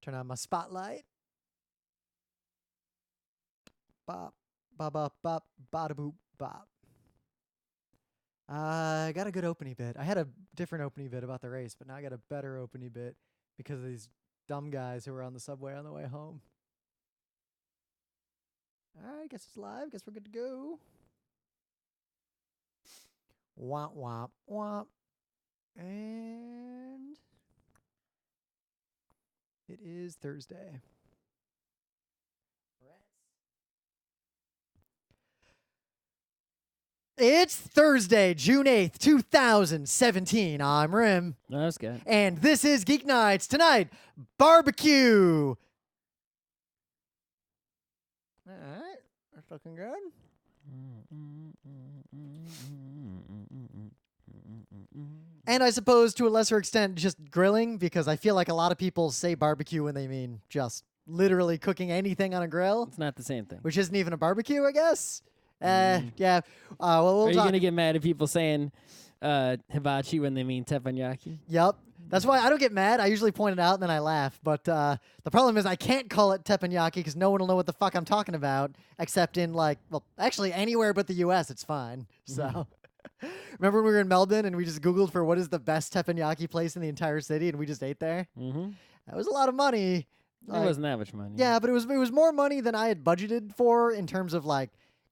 Turn on my spotlight. Bop, bop, bop, bop, bada boop, bop. I got a good opening bit. I had a different opening bit about the race, but now I got a better opening bit because of these dumb guys who were on the subway on the way home. All right, guess it's live. Guess we're good to go. Womp, womp, womp. And it is Thursday. It's Thursday, June 8th, 2017. I'm Rim. That's good. And this is Geek Nights. Tonight, barbecue. All right. That's looking good. And I suppose to a lesser extent, just grilling, because I feel like a lot of people say barbecue when they mean just literally cooking anything on a grill. It's not the same thing. Which isn't even a barbecue, I guess. Yeah. Well, we'll Are you talk. going to get mad at people saying hibachi when they mean teppanyaki? Yep. That's why I don't get mad. I usually point it out and then I laugh. But the problem is I can't call it teppanyaki because no one will know what the fuck I'm talking about, except in actually anywhere but the U.S. It's fine. So remember when we were in Melbourne and we just Googled for what is the best teppanyaki place in the entire city and we just ate there? Mm-hmm. That was a lot of money. It wasn't that much money. Yeah, but it was more money than I had budgeted for in terms of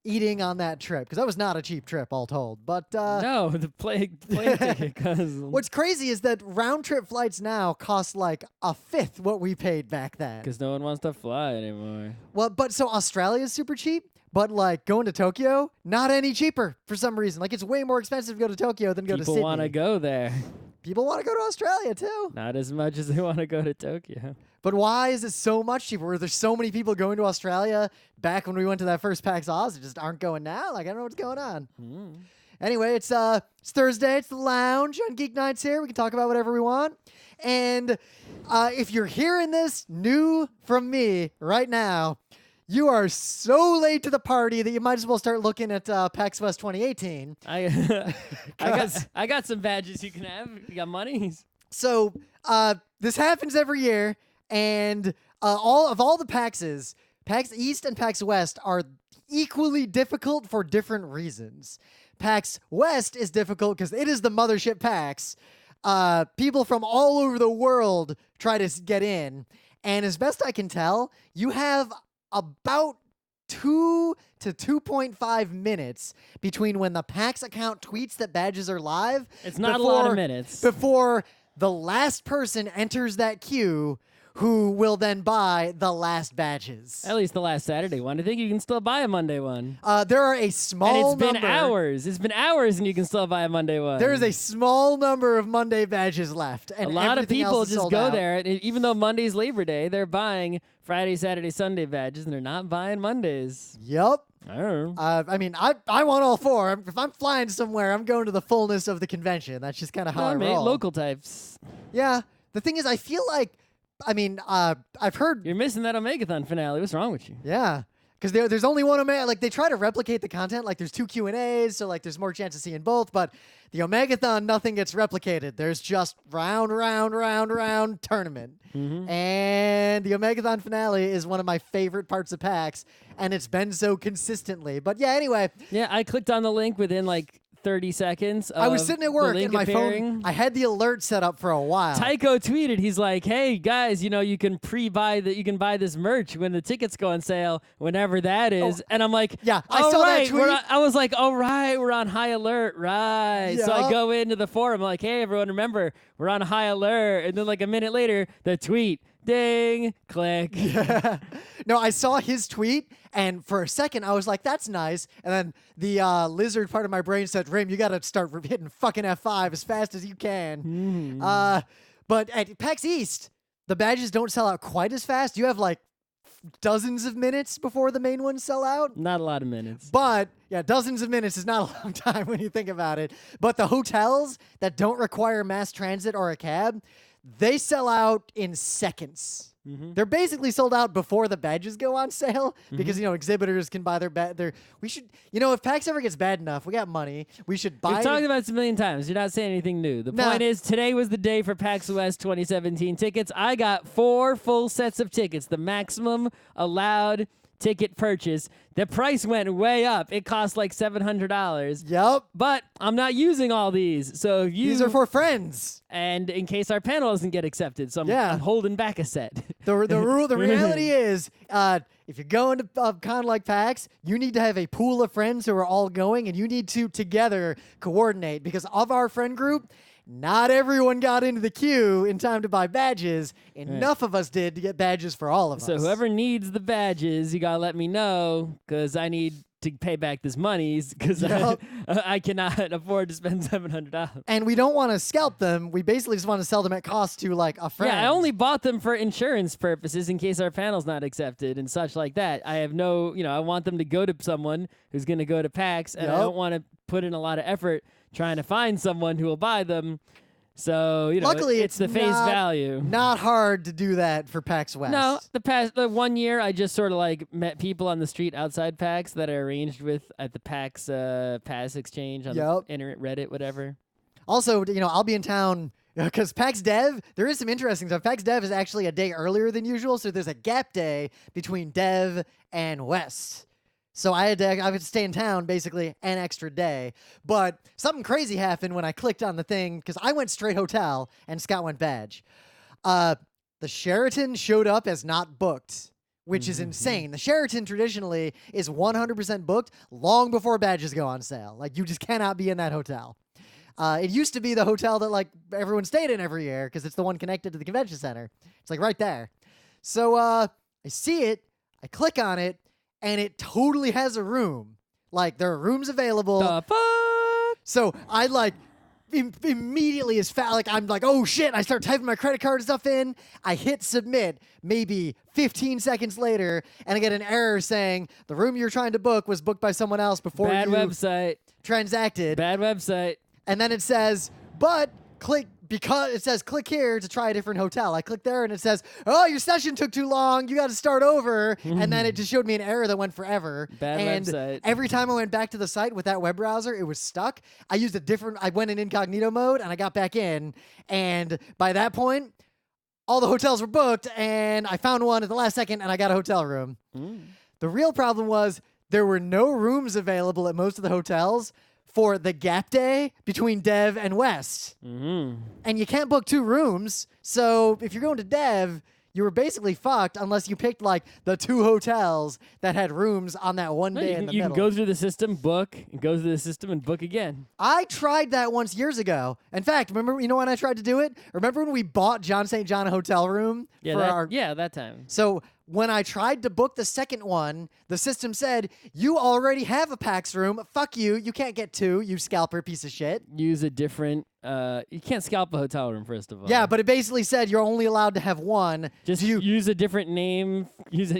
eating on that trip, because that was not a cheap trip, all told. But no, the plane ticket. What's crazy is that round trip flights now cost like a fifth what we paid back then. Because no one wants to fly anymore. Well, but so Australia's super cheap, but going to Tokyo, not any cheaper for some reason. It's way more expensive to go to Tokyo than go to Sydney. People want to go there. People want to go to Australia too. Not as much as they want to go to Tokyo. But why is it so much cheaper? Were there so many people going to Australia back when we went to that first PAX Oz that just aren't going now? I don't know what's going on. Anyway, it's Thursday. It's the lounge on Geek Nights here. We can talk about whatever we want. And if you're hearing this new from me right now, you are so late to the party that you might as well start looking at PAX West 2018. I got some badges you can have. You got money? So this happens every year. And all the PAXs, PAX East and PAX West are equally difficult for different reasons. PAX West is difficult because it is the mothership PAX. People from all over the world try to get in. And as best I can tell, you have about 2 to 2.5 minutes between when the PAX account tweets that badges are live. It's not a lot of minutes. Before the last person enters that queue who will then buy the last badges. At least the last Saturday one. I think you can still buy a Monday one. There are a small number. And it's been hours. It's been hours and you can still buy a Monday one. There is a small number of Monday badges left. And a lot of people just go out. there. And even though Monday's Labor Day, they're buying Friday, Saturday, Sunday badges and they're not buying Mondays. Yep. I don't know. I want all four. If I'm flying somewhere, I'm going to the fullness of the convention. That's just kind of how I roll. Local types. Yeah. The thing is, I feel like I've heard... You're missing that Omegathon finale. What's wrong with you? Yeah. Because there's only one Omega. They try to replicate the content. There's 2 Q&As, so there's more chance of seeing both. But the Omegathon, nothing gets replicated. There's just round tournament. Mm-hmm. And the Omegathon finale is one of my favorite parts of PAX, and it's been so consistently. But yeah, anyway. Yeah, I clicked on the link within 30 seconds. I was sitting at work and my phone, I had the alert set up for a while. Tycho tweeted, he's like, hey guys, you can you can buy this merch when the tickets go on sale, whenever that is. And I'm like, yeah, I saw that tweet. I was like, all right, we're on high alert, right. Yeah. So I go into the forum, I'm like, hey everyone, remember, we're on high alert. And then a minute later, the tweet, ding, click. Yeah. No, I saw his tweet, and for a second, I was like, that's nice. And then the lizard part of my brain said, Rim, you got to start hitting fucking F5 as fast as you can. But at PAX East, the badges don't sell out quite as fast. You have dozens of minutes before the main ones sell out. Not a lot of minutes. But, yeah, dozens of minutes is not a long time when you think about it. But the hotels that don't require mass transit or a cab, they sell out in seconds. They're basically sold out before the badges go on sale because exhibitors can buy their we should if PAX ever gets bad enough, we got money, we should buy. We've talked about this a million times. You're not saying anything new. The point is, today was the day for PAX West 2017 tickets. I got 4 full sets of tickets, the maximum allowed ticket purchase. The price went way up. It cost like $700. Yep. But I'm not using all these. So these are for friends. And in case our panel doesn't get accepted, so I'm holding back a set. The reality is, if you're going to a con like PAX, you need to have a pool of friends who are all going, and you need to together coordinate, because of our friend group, not everyone got into the queue in time to buy badges. Enough of us did to get badges for all of us. So whoever needs the badges, you gotta let me know, because I need to pay back this monies, because I cannot afford to spend $700. And we don't want to scalp them. We basically just want to sell them at cost to like a friend. Yeah, I only bought them for insurance purposes in case our panel's not accepted and such like that. I have no, I want them to go to someone who's going to go to PAX, and I don't want to put in a lot the effort trying to find someone who will buy them. So, luckily it's the face value. Not hard to do that for PAX West. No, the 1 year I just sort of like met people on the street outside PAX that I arranged with at the PAX Pass Exchange on the internet, Reddit, whatever. Also, I'll be in town because PAX Dev, there is some interesting stuff. PAX Dev is actually a day earlier than usual, so there's a gap day between Dev and West. So I had to stay in town basically an extra day. But something crazy happened when I clicked on the thing, because I went straight hotel and Scott went badge. The Sheraton showed up as not booked, which is insane. The Sheraton traditionally is 100% booked long before badges go on sale. Like, you just cannot be in that hotel. It used to be the hotel that like everyone stayed in every year because it's the one connected to the convention center. It's like right there. So I see it, I click on it, and it totally has a room. Like, there are rooms available. The fuck? So I like immediately I'm like, oh shit, I start typing my credit card stuff in. I hit submit maybe 15 seconds later, and I get an error saying the room you're trying to book was booked by someone else before Bad you website. transacted. Bad website. And then it says, but click here to try a different hotel. I click there and it says, oh, your session took too long. You got to start over. And then it just showed me an error that went forever. Bad website. Every time I went back to the site with that web browser, it was stuck. I went in incognito mode and I got back in. And by that point, all the hotels were booked, and I found one at the last second and I got a hotel room. The real problem was there were no rooms available at most of the hotels for the gap day between Dev and West. And you can't book 2 rooms, so if you're going to Dev, you were basically fucked unless you picked like the 2 hotels that had rooms on that one day in the you middle. can go through the system, book, and go through the system and book again. I tried that once years ago. In fact, remember, when I tried to do it? Remember when we bought John St. John a hotel room? That time. So when I tried to book the second one, the system said, you already have a PAX room. Fuck you. You can't get 2, you scalper piece of shit. Use a different... you can't scalp a hotel room, first of all. Yeah, but it basically said you're only allowed to have 1. Just use a different name. Use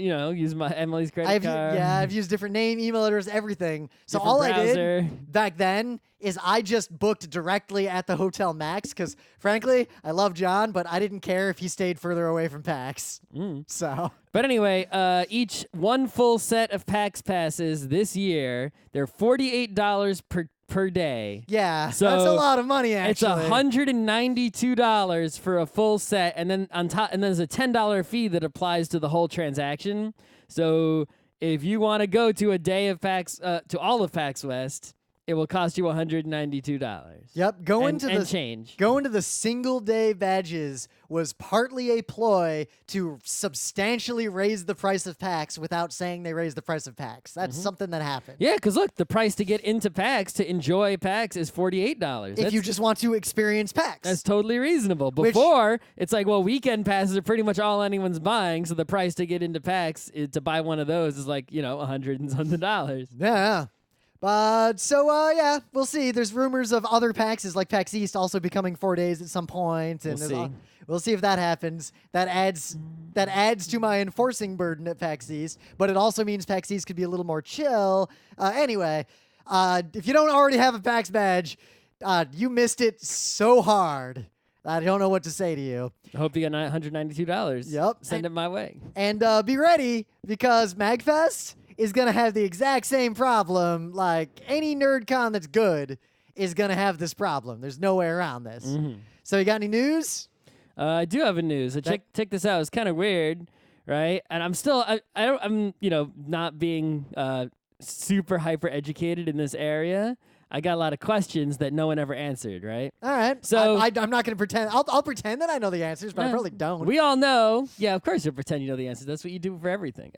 my Emily's credit card. I've used different name, email address, everything. So Different all browser. I did back then is I just booked directly at the Hotel Max because, frankly, I love John, but I didn't care if he stayed further away from PAX. So... But anyway, each one full set of PAX passes this year, they're $48 per day. Yeah, so that's a lot of money, It's actually. $192 for a full set, and then on top, and there's a $10 fee that applies to the whole transaction. So if you want to go to a day of PAX, to all of PAX West, it will cost you $192. Yep, Going to the single day badges was partly a ploy to substantially raise the price of PAX without saying they raised the price of PAX. That's something that happened. Yeah, because look, the price to get into PAX, to enjoy PAX, is $48. If you just want to experience PAX. That's totally reasonable. Before, it's like, well, weekend passes are pretty much all anyone's buying, so the price to get into PAX, to buy one of those is like, $100 and something. Yeah. But so we'll see. There's rumors of other PAXs like PAX East also becoming 4 days at some point, and we'll see if that happens. That adds to my enforcing burden at PAX East, but it also means PAX East could be a little more chill. Anyway, if you don't already have a PAX badge, you missed it so hard. I don't know what to say to you. I hope you got $192. Yep. Send it my way. And be ready, because MagFest is going to have the exact same problem. Like, any NerdCon that's good is going to have this problem. There's no way around this. Mm-hmm. So you got any news? I do have a news. So check this out. It's kind of weird, right? And I'm still, I'm not being super hyper educated in this area. I got a lot of questions that no one ever answered, right? All right. So I'm not going to pretend. I'll pretend that I know the answers, but I probably don't. We all know. Yeah, of course you'll pretend you know the answers. That's what you do for everything.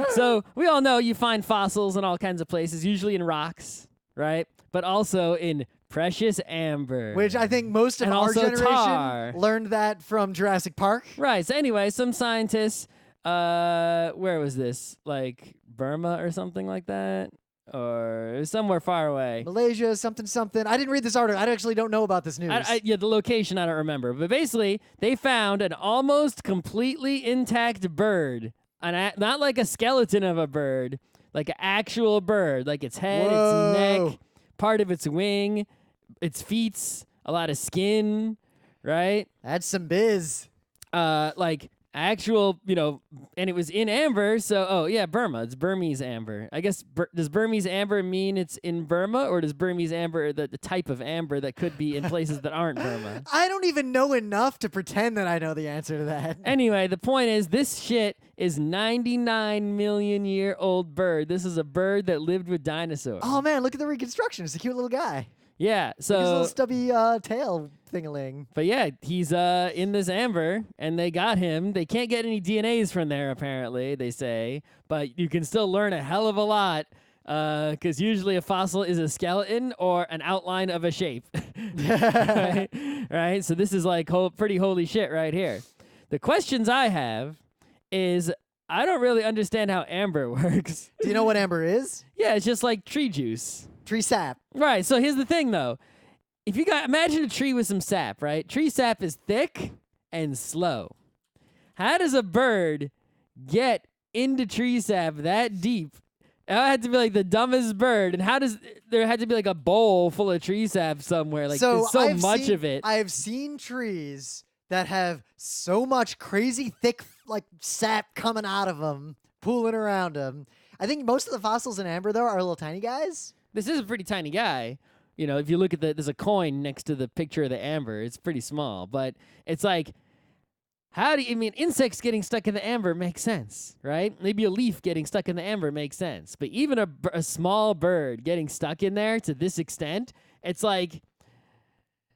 So we all know you find fossils in all kinds of places, usually in rocks, right? But also in precious amber. Which I think most of and our also generation tar. learned that from Jurassic Park. Right. So anyway, some scientists, where was this? Like Burma or something like that? Or it was somewhere far away. Malaysia, something. I didn't read this article. I actually don't know about this news. Yeah, the location I don't remember. But basically, they found an almost completely intact bird. Not like a skeleton of a bird, like an actual bird. Like its head, its neck, part of its wing, its feet, a lot of skin, right? That's some biz. Like actual, and it was in amber. So, Burma. It's Burmese amber. I guess, does Burmese amber mean it's in Burma, or does Burmese amber the type of amber that could be in places that aren't Burma? I don't even know enough to pretend that I know the answer to that. Anyway, the point is, this shit is 99 million year old bird. This is a bird that lived with dinosaurs. Oh man, look at the reconstruction. It's a cute little guy. Yeah, so his little stubby tail thingaling. But yeah, he's in this amber, and they got him. They can't get any DNAs from there, apparently, they say. But you can still learn a hell of a lot, because usually a fossil is a skeleton or an outline of a shape. Right? So this is like pretty holy shit right here. The questions I have is, I don't really understand how amber works. Do you know what amber is? Yeah, it's just like tree juice. Tree sap. Right, so here's the thing, though. If you imagine a tree with some sap, right? Tree sap is thick and slow. How does a bird get into tree sap that deep? That had to be like the dumbest bird. And how does there had to be like a bowl full of tree sap somewhere? Like there's so much of it. I've seen trees that have so much crazy thick like sap coming out of them, pooling around them. I think most of the fossils in amber though are little tiny guys. This is a pretty tiny guy. If you look at there's a coin next to the picture of the amber. It's pretty small, but it's like, insects getting stuck in the amber makes sense, right? Maybe a leaf getting stuck in the amber makes sense, but even a small bird getting stuck in there to this extent, it's like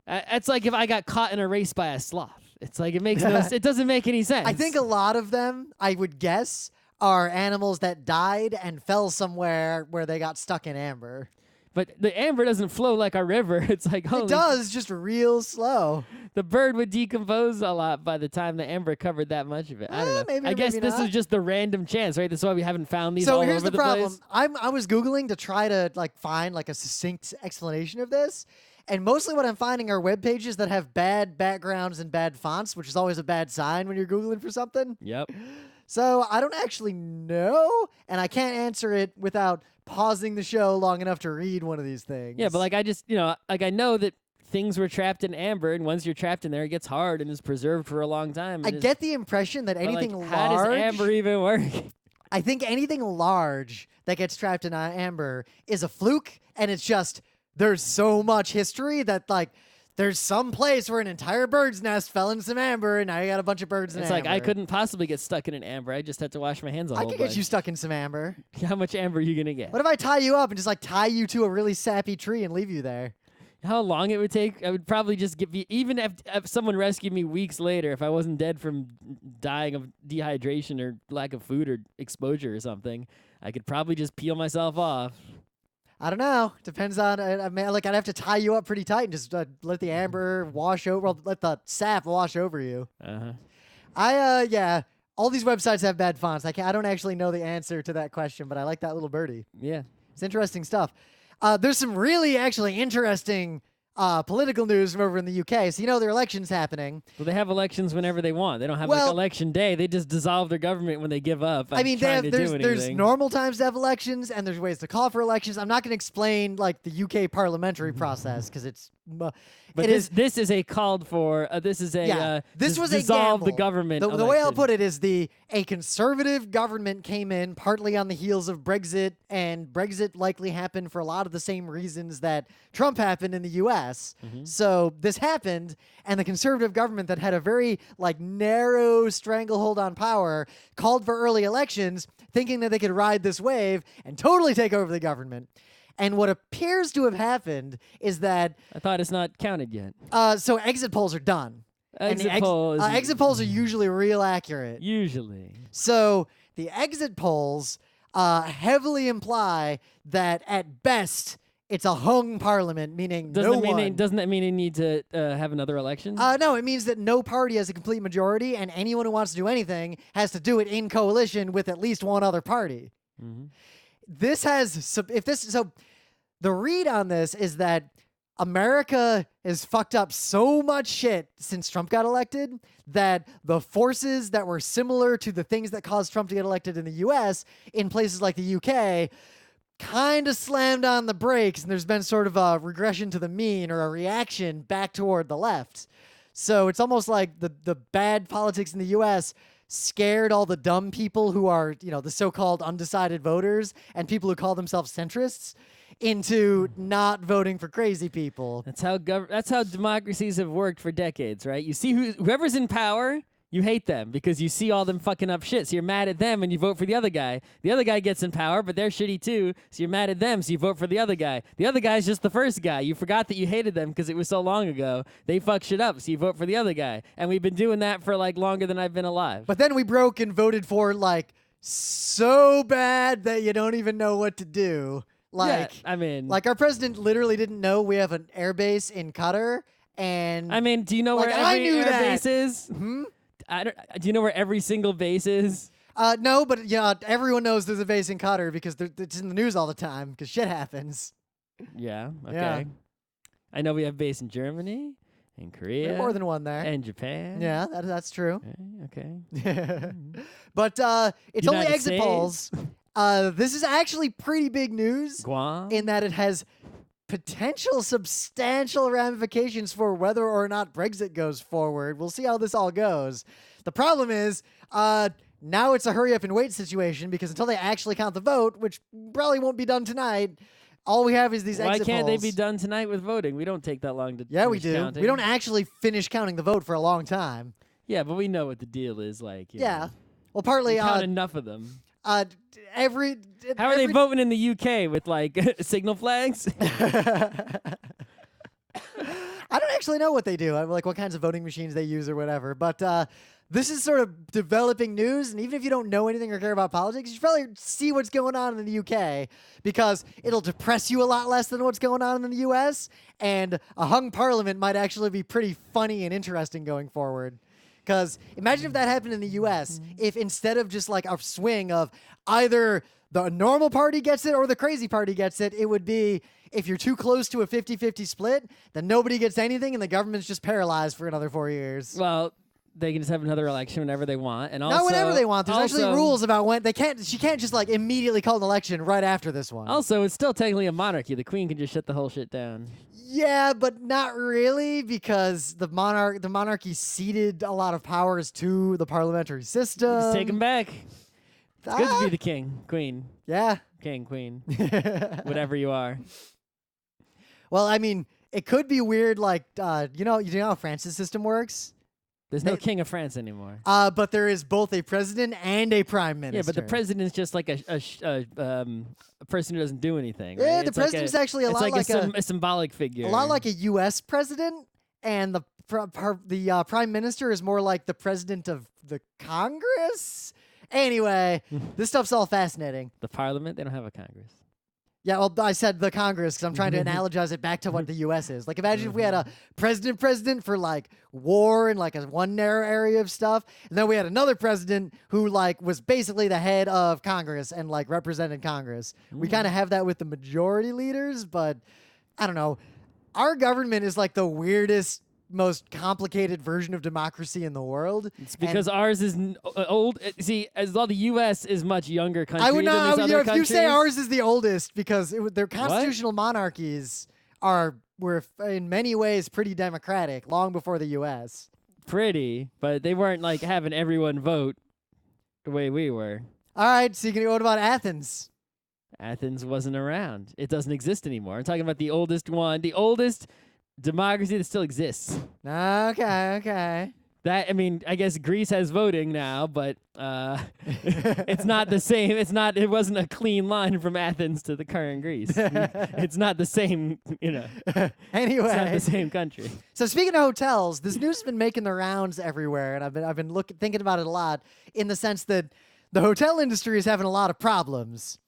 if I got caught in a race by a sloth. It's like it doesn't make any sense. I think a lot of them, I would guess, are animals that died and fell somewhere where they got stuck in amber. But the amber doesn't flow like a river. It's like, holy... It does, just real slow. The bird would decompose a lot by the time the amber covered that much of it. I don't know. Maybe, I guess maybe this not. is just the random chance, right? That's why we haven't found these so all here's over the the problem. place. I was Googling to try to find a succinct explanation of this. And mostly what I'm finding are web pages that have bad backgrounds and bad fonts, which is always a bad sign when you're Googling for something. Yep. So I don't actually know, and I can't answer it without pausing the show long enough to read one of these things. Yeah, but I just, I know that things were trapped in amber, and once you're trapped in there, it gets hard and is preserved for a long time. I get the impression that anything large... How does amber even work? I think anything large that gets trapped in amber is a fluke, and it's just, there's so much history that, there's some place where an entire bird's nest fell in some amber, and now you got a bunch of birds in amber. It's like I couldn't possibly get stuck in an amber. I just had to wash my hands a whole bunch. I could get you stuck in some amber. How much amber are you going to get? What if I tie you up and just, tie you to a really sappy tree and leave you there? How long it would take? I would probably just even if someone rescued me weeks later, if I wasn't dead from dying of dehydration or lack of food or exposure or something, I could probably just peel myself off. I don't know. Depends on, I'd have to tie you up pretty tight and just let the amber wash over, let the sap wash over you. Uh-huh. All these websites have bad fonts. I don't actually know the answer to that question, but I like that little birdie. Yeah. It's interesting stuff. There's some really actually interesting political news from over in the UK. So, their election's happening. Well, they have elections whenever they want. They don't have election day. They just dissolve their government when they give up. There's normal times to have elections, and there's ways to call for elections. I'm not going to explain the UK parliamentary process because it's But this is a called for. This is a this was dissolve a the gamble. government. The way I'll election. put it is a conservative government came in partly on the heels of Brexit, and Brexit likely happened for a lot of the same reasons that Trump happened in the U.S. So this happened, and the conservative government that had a very narrow stranglehold on power called for early elections, thinking that they could ride this wave and totally take over the government. And what appears to have happened is that I thought it's not counted yet. so exit polls are done. Exit polls. Exit polls are usually real accurate. Usually. So the exit polls heavily imply that at best it's a hung parliament, meaning Doesn't that mean they need to have another election? No, it means that no party has a complete majority, and anyone who wants to do anything has to do it in coalition with at least one other party. This has so the read on this is that America has fucked up so much shit since Trump got elected that the forces that were similar to the things that caused Trump to get elected in the US in places like the UK kind of slammed on the brakes, and there's been sort of a regression to the mean or a reaction back toward the left. So it's almost like the bad politics in the US scared all the dumb people who are, the so-called undecided voters and people who call themselves centrists into not voting for crazy people. That's how democracies have worked for decades, right? You see whoever's in power, you hate them because you see all them fucking up shit. So you're mad at them and you vote for the other guy. The other guy gets in power, but they're shitty too. So you're mad at them, so you vote for the other guy. The other guy's just the first guy. You forgot that you hated them because it was so long ago. They fuck shit up, so you vote for the other guy. And we've been doing that for longer than I've been alive. But then we broke and voted for so bad that you don't even know what to do. Yeah, I mean, our president literally didn't know we have an air base in Qatar, and I mean, do you know where every air base is? Hmm? Do you know where every single base is? No, but everyone knows there's a base in Qatar because it's in the news all the time because shit happens. Yeah. Okay. Yeah. I know we have base in Germany, in Korea, There's more than one there. and Japan. Yeah, that's true. Okay. But it's only United exit States. polls. This is actually pretty big news Guam. in that it has potential substantial ramifications for whether or not Brexit goes forward. We'll see how this all goes. The problem is now it's a hurry up and wait situation because until they actually count the vote, which probably won't be done tonight, all we have is these Why exit can't polls. they be done tonight with voting? We don't take that long to Yeah, we finish do. counting. We don't actually finish counting the vote for a long time. Yeah, but we know what the deal is like. Yeah. Well, partly We count enough of them. How How are they voting in the UK with signal flags? I don't actually know what they do, what kinds of voting machines they use or whatever. But this is sort of developing news, and even if you don't know anything or care about politics, you should probably see what's going on in the UK because it'll depress you a lot less than what's going on in the US, and a hung parliament might actually be pretty funny and interesting going forward. Because imagine if that happened in the US, if instead of just a swing of either the normal party gets it or the crazy party gets it, it would be if you're too close to a 50-50 split, then nobody gets anything and the government's just paralyzed for another 4 years. Well, they can just have another election whenever they want, and also Not whenever they want. There's actually also- rules about when they can't. She can't just immediately call an election right after this one. Also, it's still technically a monarchy. The queen can just shut the whole shit down. Yeah, but not really because the monarchy ceded a lot of powers to the parliamentary system. Just take them back. It's good to be Ah, the king, queen, yeah. king, queen, whatever you are. Well, I mean, it could be weird. You know how France's system works. There's no king of France anymore. But there is both a president and a prime minister. Yeah, but the president's just like a person who doesn't do anything. Yeah, right? the president's actually a lot like a symbolic figure. a lot like a U.S. president, and the prime minister is more like the president of the Congress. Anyway, this stuff's all fascinating. the parliament. They don't have a Congress. Yeah, well, I said the Congress because I'm trying to analogize it back to what the U.S. is. Imagine if we had a president for war and a one narrow area of stuff, and then we had another president who was basically the head of Congress and represented Congress. We kind of have that with the majority leaders, but I don't know. Our government is the weirdest, most complicated version of democracy in the world. It's because ours is old. See, as though the U.S. is much younger country I would not. than these other If you say countries. ours is the oldest because their constitutional monarchies are were in many ways pretty democratic long before the U.S. Pretty, but they weren't like having everyone vote the way we were. All right, so what about Athens? Athens wasn't around. It doesn't exist anymore. I'm talking about the oldest one, the oldest democracy that still exists. Okay. That, I mean, I guess Greece has voting now, but it's not the same. It wasn't a clean line from Athens to the current Greece. It's not the same, Anyway, it's not the same country. So speaking of hotels, this news has been making the rounds everywhere, and I've been thinking about it a lot in the sense that the hotel industry is having a lot of problems,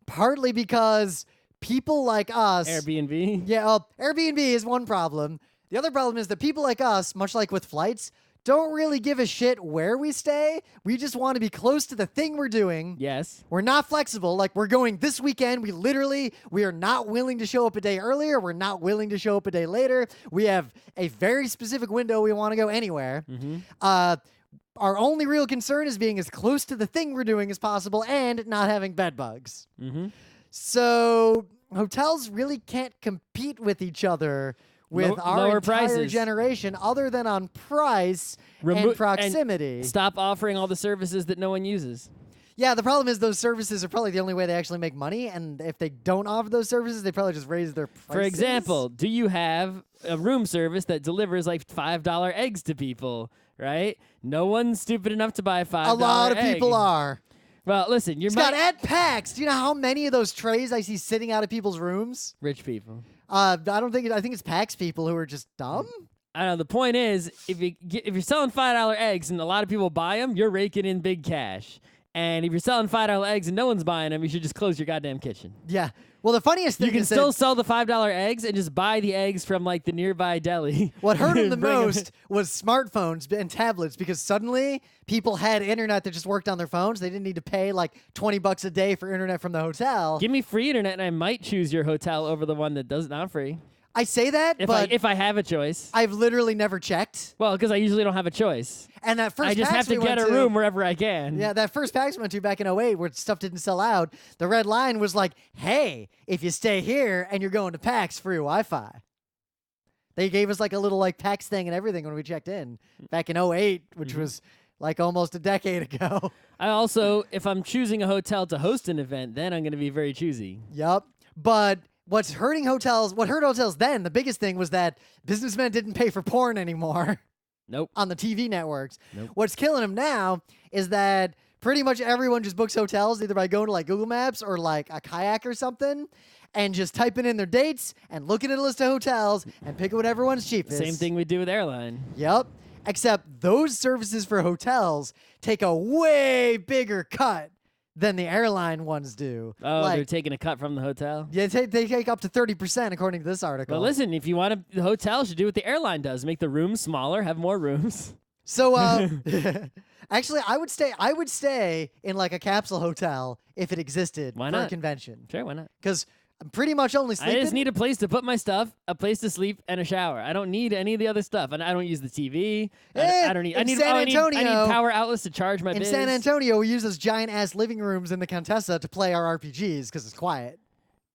partly because people like us, Airbnb? Yeah, Airbnb is one problem. The other problem is that people like us, much like with flights, don't really give a shit where we stay. We just want to be close to the thing we're doing. Yes. We're not flexible. Like, we're going this weekend. We are not willing to show up a day earlier. We're not willing to show up a day later. We have a very specific window. We want to go anywhere. Mm-hmm. Our only real concern is being as close to the thing we're doing as possible and not having bed bugs. Mm-hmm. So hotels really can't compete with each other with our lower entire prices. generation, other than on price and proximity. And stop offering all the services that no one uses. Yeah, the problem is those services are probably the only way they actually make money, and if they don't offer those services, they probably just raise their prices. For example, do you have a room service that delivers like $5 eggs to people, right? No one's stupid enough to buy a $5 egg. A lot of people are. Well, listen, Scott, at PAX, do you know how many of those trays I see sitting out of people's rooms? Rich people. I think it's PAX people who are just dumb. I don't know. The point is, if you're selling $5 eggs and a lot of people buy them, you're raking in big cash. And if you're selling $5 eggs and no one's buying them, you should just close your goddamn kitchen. Yeah. Well, the funniest thing you can is still sell the $5 eggs and just buy the eggs from like the nearby deli. What hurt them the most was smartphones and tablets, because suddenly people had internet that just worked on their phones. They didn't need to pay like $20 a day for internet from the hotel. Give me free internet and I might choose your hotel over the one that does not free. I say that, if I have a choice. I've literally never checked. Well, because I usually don't have a choice. And that first I just PAX have to get a room wherever I can. Yeah, that first PAX we went to back in 08 where stuff didn't sell out, the red line was like, hey, if you stay here and you're going to PAX, free Wi-Fi. They gave us like a little like PAX thing and everything when we checked in back in 08, which was like almost a decade ago. I also, if I'm choosing a hotel to host an event, then I'm going to be very choosy. Yup. But what hurt hotels then, the biggest thing was that businessmen didn't pay for porn anymore. Nope. On the TV networks. Nope. What's killing them now is that pretty much everyone just books hotels either by going to like Google Maps or like a kayak or something and just typing in their dates and looking at a list of hotels and picking whatever one's cheapest. Same thing we do with airline. Yep. Except those services for hotels take a way bigger cut than the airline ones do. Oh, they're taking a cut from the hotel? Yeah, they take up to 30% according to this article. Well, listen, if you want the hotel should do what the airline does. Make the rooms smaller, have more rooms. So, actually, I would stay in like a capsule hotel if it existed Why for not? a convention. Sure, why not? Because I'm pretty much only sleeping. I just need a place to put my stuff, a place to sleep, and a shower. I don't need any of the other stuff. And I don't use the TV. I don't need. I need power outlets to charge my In biz. San Antonio, we use those giant ass living rooms in the Contessa to play our RPGs because it's quiet.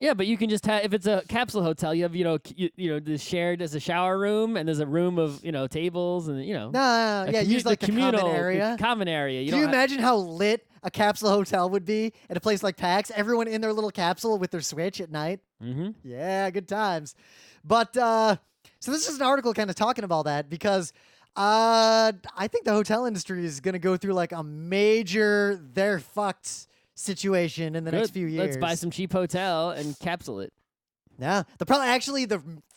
Yeah, but you can just have, if it's a capsule hotel, you have the shared as a shower room and there's a room of tables and No, yeah, use like the common area. Common area. Can you imagine how lit a capsule hotel would be at a place like PAX? Everyone in their little capsule with their Switch at night. Mm-hmm. Yeah, good times. But so this is an article kind of talking about that because I think the hotel industry is going to go through like a major they're fucked situation in the next few years. Let's buy some cheap hotel and capsule it. Yeah,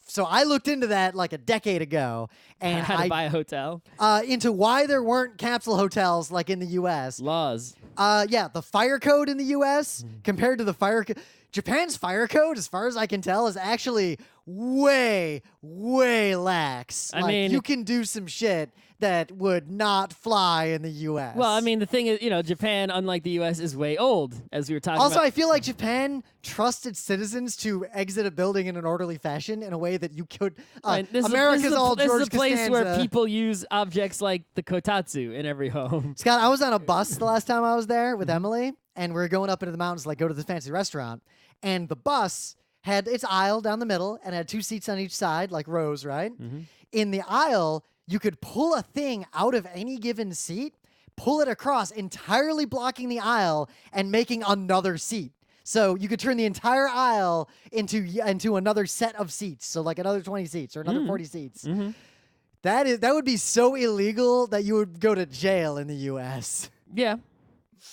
so I looked into that like a decade ago, and how to buy a hotel. Into why there weren't capsule hotels like in the U.S. Laws. Yeah, the fire code in the U.S. compared to the fire code. Japan's fire code, as far as I can tell, is actually way, way lax. I mean, you can do some shit that would not fly in the U.S. Well, I mean, the thing is, Japan, unlike the U.S., is way old, as we were talking also, about. I feel like Japan trusts citizens to exit a building in an orderly fashion in a way that you could. America's all George This is a place Costanza. where people use objects like the kotatsu in every home. Scott, I was on a bus the last time I was there with Emily, and we were going up into the mountains to like go to this fancy restaurant, and the bus had its aisle down the middle and had 2 seats on each side, like rows, right? Mhm. In the aisle, you could pull a thing out of any given seat, pull it across, entirely blocking the aisle and making another seat. So you could turn the entire aisle into another set of seats. So like another 20 seats or another 40 seats. Mhm. That would be so illegal that you would go to jail in the US. Yeah.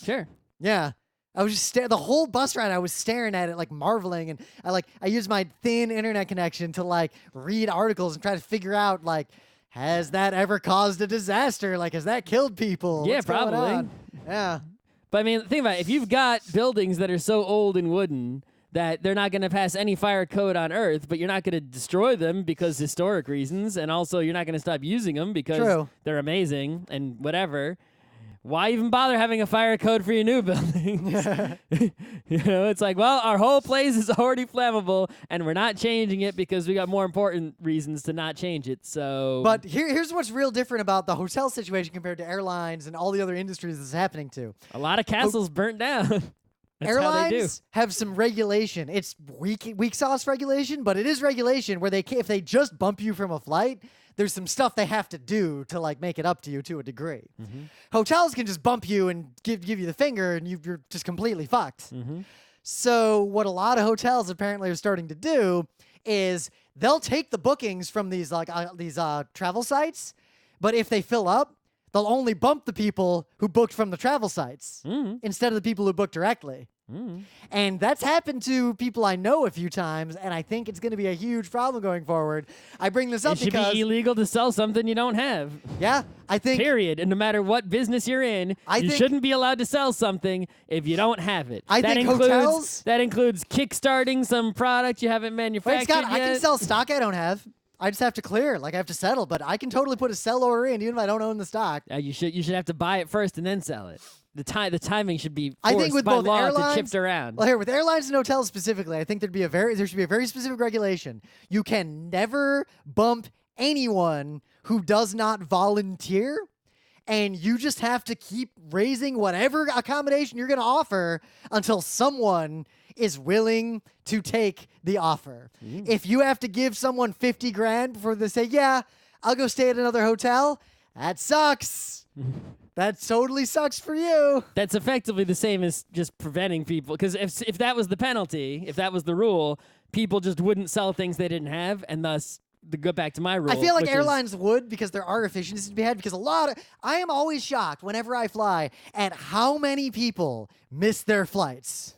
Sure. Yeah. I was just the whole bus ride I was staring at it, like marveling, and I used my thin internet connection to like read articles and try to figure out like, has that ever caused a disaster? Like, has that killed people? Yeah, What's going probably. on? Yeah. But I mean, think about it. If you've got buildings that are so old and wooden that they're not going to pass any fire code on Earth, but you're not going to destroy them because historic reasons, and also you're not going to stop using them because True. they're amazing and whatever. Why even bother having a fire code for your new buildings? It's like, well, our whole place is already flammable, and we're not changing it because we got more important reasons to not change it. So, But here's what's real different about the hotel situation compared to airlines and all the other industries this is happening to. a lot of castles burnt down. That's Airlines how they do. have some regulation. It's weak sauce regulation, but it is regulation where if they just bump you from a flight, there's some stuff they have to do to like make it up to you to a degree. Mm-hmm. Hotels can just bump you and give you the finger, and you're just completely fucked. Mm-hmm. So what a lot of hotels apparently are starting to do is they'll take the bookings from these travel sites, but if they fill up, they'll only bump the people who booked from the travel sites instead of the people who booked directly. And that's happened to people I know a few times, and I think it's going to be a huge problem going forward. I bring this up It should because be illegal to sell something you don't have. yeah, I think Period. And no matter what business you're in, you shouldn't be allowed to sell something if you don't have it. I think hotels. That includes kickstarting some product you haven't manufactured Wait, Scott, yet. I can sell stock I don't have. I just have to clear. Like I have to settle, but I can totally put a sell order in even if I don't own the stock. You should have to buy it first and then sell it. The timing should be I forced think with by both law airlines, to shift around. Well, here with airlines and hotels specifically, I think there should be a very specific regulation. You can never bump anyone who does not volunteer, and you just have to keep raising whatever accommodation you're going to offer until someone is willing to take the offer. If you have to give someone 50 grand before they say, "Yeah, I'll go stay at another hotel," that sucks. That totally sucks for you. That's effectively the same as just preventing people. Because if that was the penalty, if that was the rule, people just wouldn't sell things they didn't have, and thus, to go back to my rule. I feel like which airlines would, because there are efficiencies to be had, because I am always shocked whenever I fly at how many people miss their flights.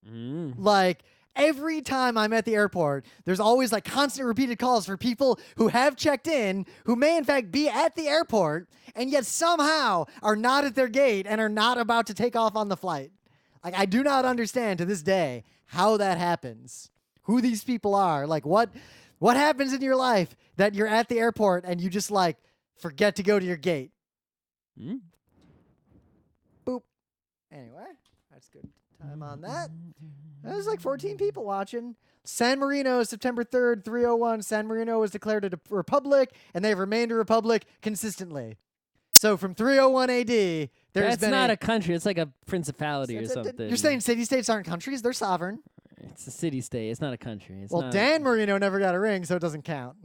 Like, every time I'm at the airport, there's always like constant repeated calls for people who have checked in, who may in fact be at the airport, and yet somehow are not at their gate and are not about to take off on the flight. Like, I do not understand to this day how that happens. Who these people are. Like, what happens in your life that you're at the airport and you just like forget to go to your gate? Boop. Anyway, that's good time on that. There's like 14 people watching. San Marino, September 3rd, 301. San Marino was declared a republic, and they've remained a republic consistently. So from 301 AD, there's That's been not a country. It's like a principality or It's a- something. You're saying city-states aren't countries? They're sovereign. It's a city-state. It's not a country. It's Well, not, Dan Marino never got a ring, so it doesn't count.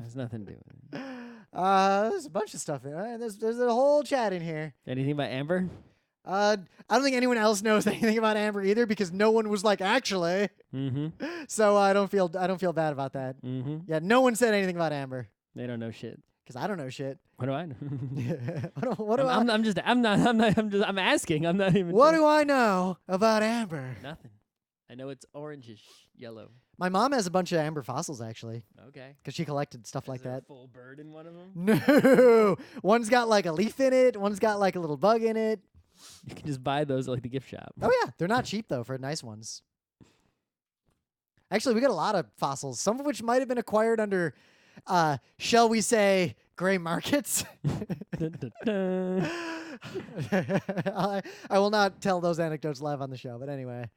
Has nothing to do with it. There's a bunch of stuff in it. There's a whole chat in here. Anything about Amber? I don't think anyone else knows anything about Amber either, because no one was like, actually. So I don't feel bad about that. Yeah, no one said anything about Amber. They don't know shit. Because I don't know shit. What do I know? I'm asking. I'm not even. What do I know about Amber? Nothing. I know it's orangish yellow. My mom has a bunch of amber fossils, actually, Okay. because she collected stuff like Is there that. a full bird in one of them? No, one's got like a leaf in it. One's got like a little bug in it. You can just buy those at like the gift shop. Oh yeah, they're not cheap though for nice ones. Actually, we got a lot of fossils, some of which might have been acquired under, shall we say, gray markets. Dun, dun, dun. I will not tell those anecdotes live on the show, but anyway.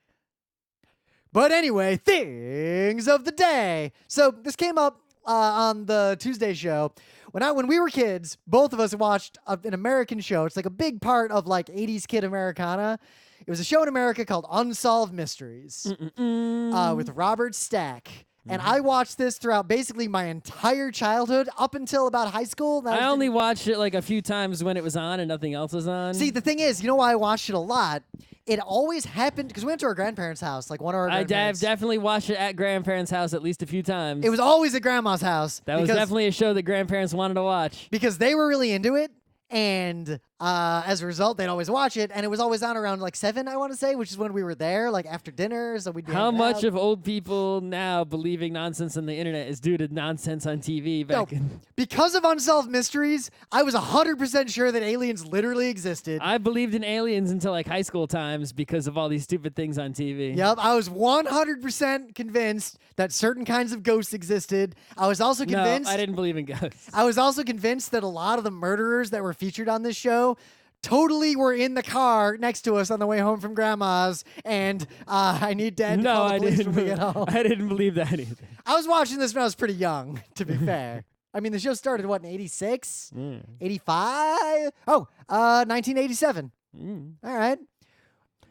Things of the day. So this came up on the Tuesday show. when we were kids, both of us watched an American show. It's like a big part of like 80s kid Americana. It was a show in America called Unsolved Mysteries with Robert Stack. And I watched this throughout basically my entire childhood up until about high school. I only watched it like a few times when it was on and nothing else was on. See, the thing is, you know why I watched it a lot? It always happened because we went to our grandparents' house, like one of our grandparents. I've definitely watched it at grandparents' house at least a few times. It was always at grandma's house. That was definitely a show that grandparents wanted to watch. Because they were really into it. And as a result, they'd always watch it, and it was always on around like 7, I want to say, which is when we were there, like after dinner. So we'd be How much out. of old people now believing nonsense on the internet is due to nonsense on TV back in? Because of Unsolved Mysteries, I was 100% sure that aliens literally existed. I believed in aliens until like high school times because of all these stupid things on TV. Yep, I was 100% convinced that certain kinds of ghosts existed. I was also convinced. No, I didn't believe in ghosts. I was also convinced that a lot of the murderers that were featured on this show totally were in the car next to us on the way home from grandma's, and I need Dad to call the police when we get home. I didn't believe that either. I was watching this when I was pretty young, to be fair. I mean, the show started, what, in 86? 85? Oh, 1987. All right.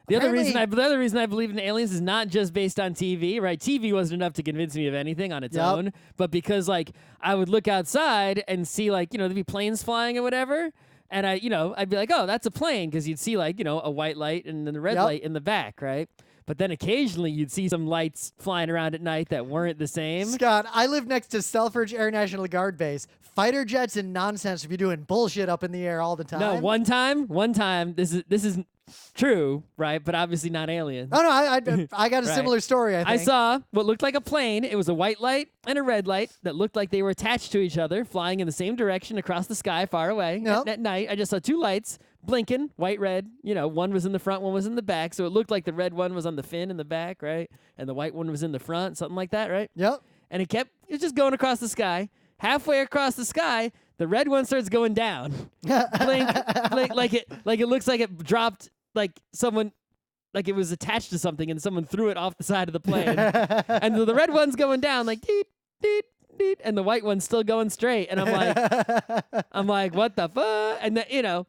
The other reason I believe in aliens is not just based on TV, right? TV wasn't enough to convince me of anything on its own, but because like I would look outside and see like, there'd be planes flying or whatever, and I'd be like, oh, that's a plane, because you'd see like, a white light and then a red light in the back, right? But then occasionally you'd see some lights flying around at night that weren't the same. Scott, I live next to Selfridge Air National Guard Base. Fighter jets and nonsense would be doing bullshit up in the air all the time. No, one time, this is true, right? But obviously not aliens. Oh, no, I got a similar story, I think. I saw what looked like a plane. It was a white light and a red light that looked like they were attached to each other, flying in the same direction across the sky far away. At night, I just saw two lights blinking, white, red. One was in the front, one was in the back. So it looked like the red one was on the fin in the back, right? And the white one was in the front, something like that, right? Yep. And it was just going across the sky. Halfway across the sky, the red one starts going down. blink, like it looks like it dropped, like someone, like it was attached to something and someone threw it off the side of the plane. And the red one's going down like deet, deet, deet, and the white one's still going straight. And I'm like, what the fuck? And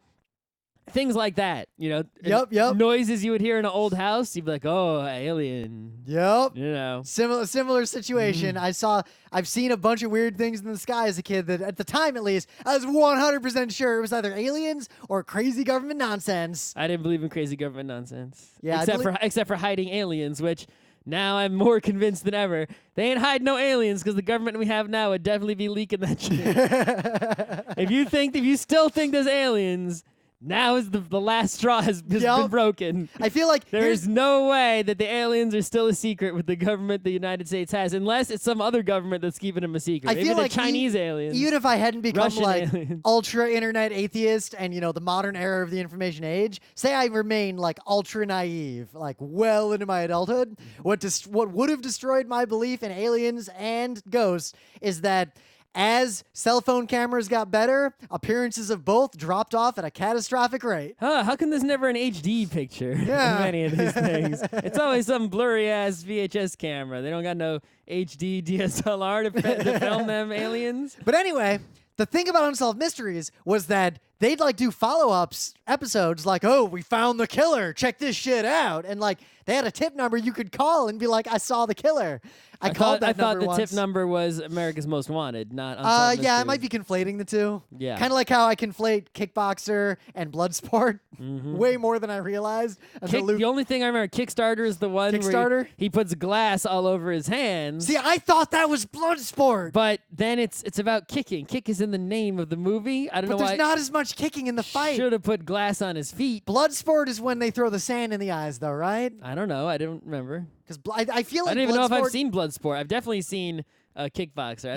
things like that, Yep. Noises you would hear in an old house, you'd be like, oh, alien. Yep. Similar situation. I've seen a bunch of weird things in the sky as a kid that at the time, at least, I was 100% sure it was either aliens or crazy government nonsense. I didn't believe in crazy government nonsense. Yeah, except for hiding aliens, which now I'm more convinced than ever. They ain't hiding no aliens, because the government we have now would definitely be leaking that shit. If you still think there's aliens, now is the last straw has been broken. I feel like there is no way that the aliens are still a secret with the government the United States has, unless it's some other government that's keeping them a secret. I feel like Chinese aliens. Even if I hadn't become Russian like aliens. ultra internet atheist and the modern era of the information age, say I remain like ultra naive, like well into my adulthood, what would have destroyed my belief in aliens and ghosts is that as cell phone cameras got better, appearances of both dropped off at a catastrophic rate. How come there's never an HD picture of any of these things? It's always some blurry-ass VHS camera. They don't got no HD DSLR to film them aliens. But anyway, the thing about Unsolved Mysteries was that they'd like do follow-ups episodes like, oh, we found the killer, check this shit out. And like they had a tip number you could call and be like, I saw the killer. I thought the tip number was America's Most Wanted, not Unsolved Mysteries. I might be conflating the two. Yeah. Kind of like how I conflate Kickboxer and Bloodsport way more than I realized. The only thing I remember, Kickstarter is the one where he puts glass all over his hands. See, I thought that was Bloodsport. But then it's about kicking. Kick is in the name of the movie. I don't know why. But there's not as much kicking in the fight. Should have put glass on his feet. Bloodsport is when they throw the sand in the eyes, though, right? I don't know. I don't remember. Because I feel like I don't even know if I've seen Bloodsport. I've definitely seen Kickboxer.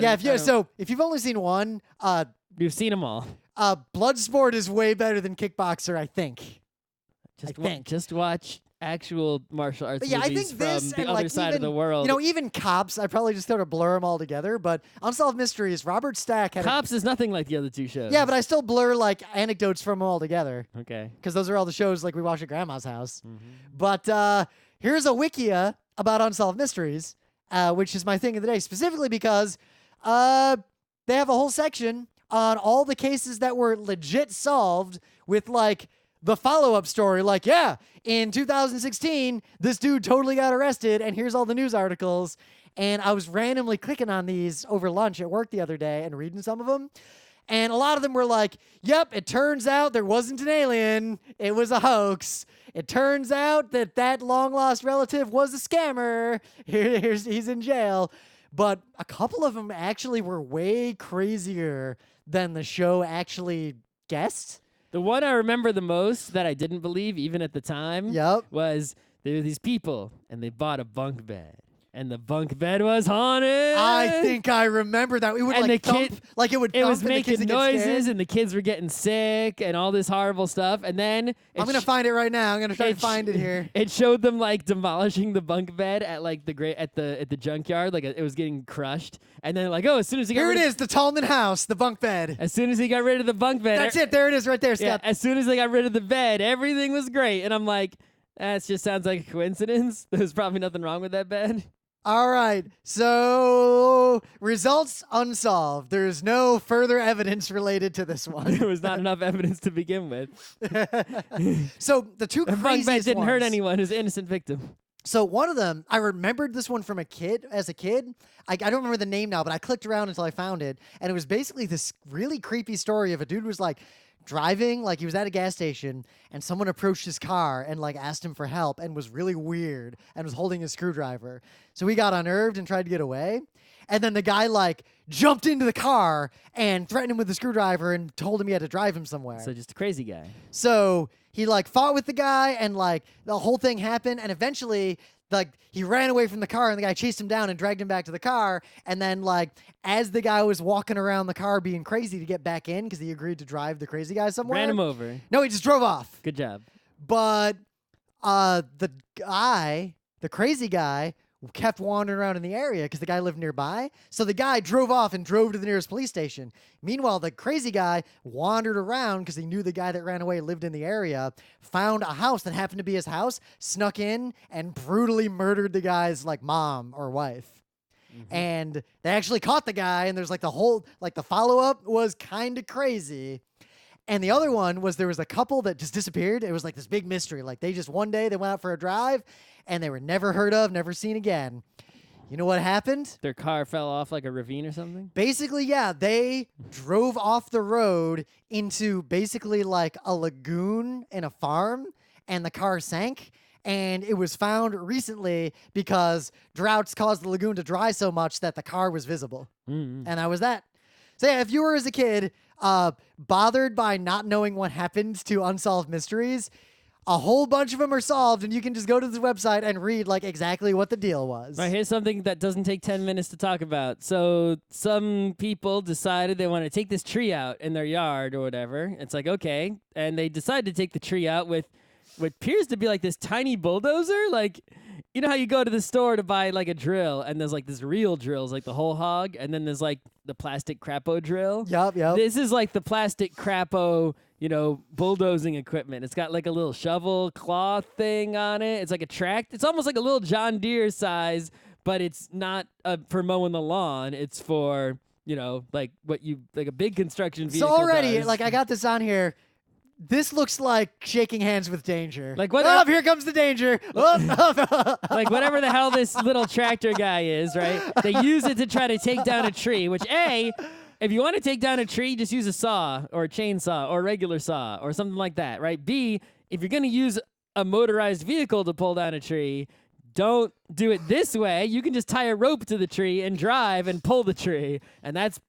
If you've only seen one, you've seen them all. Bloodsport is way better than Kickboxer, I think. Just watch actual martial arts movies I think from this the and other side of the world. Even Cops, I probably just sort of blur them all together. But Unsolved Mysteries, Robert Stack had Cops is nothing like the other two shows. Yeah, but I still blur like anecdotes from them all together. Okay. Because those are all the shows like we watch at Grandma's house. But here's a wikia about Unsolved Mysteries, which is my thing of the day, specifically because they have a whole section on all the cases that were legit solved with like the follow-up story. Like, yeah, in 2016, this dude totally got arrested, and here's all the news articles. And I was randomly clicking on these over lunch at work the other day and reading some of them. And a lot of them were like, yep, it turns out there wasn't an alien. It was a hoax. It turns out that long-lost relative was a scammer. He's in jail. But a couple of them actually were way crazier than the show actually guessed. The one I remember the most that I didn't believe even at the time was there were these people and they bought a bunk bed. And the bunk bed was haunted. I think I remember that. It would and like thump, like it would. It was thump and making the kids would get noises, scared. and the kids were getting sick, and all this horrible stuff. And then I'm gonna find it right now. I'm gonna try to find it here. It showed them like demolishing the bunk bed at like at the junkyard, like it was getting crushed. And then like, oh, as soon as he got Here rid it is, the Tallman house, the bunk bed. As soon as he got rid of the bunk bed, That's it. There it is, right there, yeah, Scott. as soon as they got rid of the bed, everything was great. And I'm like, that just sounds like a coincidence. There's probably nothing wrong with that bed. All right, so results unsolved. There's no further evidence related to this one. There was not enough evidence to begin with. So the two The bunk craziest bed didn't hurt ones- anyone. It was an innocent victim. So one of them, I remembered this one from as a kid. I don't remember the name now, but I clicked around until I found it. And it was basically this really creepy story of a dude who was like driving, like he was at a gas station, and someone approached his car and like asked him for help and was really weird and was holding a screwdriver. So he got unnerved and tried to get away. And then the guy like jumped into the car and threatened him with the screwdriver and told him he had to drive him somewhere. So just a crazy guy. So he like fought with the guy and like the whole thing happened, and eventually like he ran away from the car and the guy chased him down and dragged him back to the car. And then like as the guy was walking around the car being crazy to get back in because he agreed to drive the crazy guy somewhere. Ran him over. No, he just drove off. Good job. But the crazy guy kept wandering around in the area because the guy lived nearby. So the guy drove off and drove to the nearest police station. Meanwhile, the crazy guy wandered around because he knew the guy that ran away lived in the area, found a house that happened to be his house, snuck in, and brutally murdered the guy's like mom or wife. Mm-hmm. And they actually caught the guy, and there's like the follow-up was kind of crazy. And the other one was there was a couple that just disappeared. It was like this big mystery. Like they just one day they went out for a drive and they were never heard of, never seen again. You know what happened? Their car fell off like a ravine or something? Basically, yeah, they drove off the road into basically like a lagoon in a farm, and the car sank. And it was found recently because droughts caused the lagoon to dry so much that the car was visible. Mm-hmm. And that was that. So yeah, if you were as a kid bothered by not knowing what happened to unsolved mysteries, a whole bunch of them are solved, and you can just go to the website and read like exactly what the deal was. Right, here's something that doesn't take 10 minutes to talk about. So some people decided they want to take this tree out in their yard or whatever. It's like, okay. And they decided to take the tree out with what appears to be like this tiny bulldozer. Like, you know how you go to the store to buy like a drill, and there's like this real drills, like the whole hog, and then there's like the plastic crapo drill. Yep. This is like the plastic crapo, bulldozing equipment. It's got like a little shovel claw thing on it. It's like a tract. It's almost like a little John Deere size, but it's not for mowing the lawn. It's for, like a big construction vehicle. So already, does. like I got this on here. This looks like shaking hands with danger. Like what? Oh, here comes the danger. Like whatever the hell this little tractor guy is, right? They use it to try to take down a tree, which if you want to take down a tree, just use a saw or a chainsaw or a regular saw or something like that, right? B, if you're going to use a motorized vehicle to pull down a tree, don't do it this way. You can just tie a rope to the tree and drive and pull the tree, and that's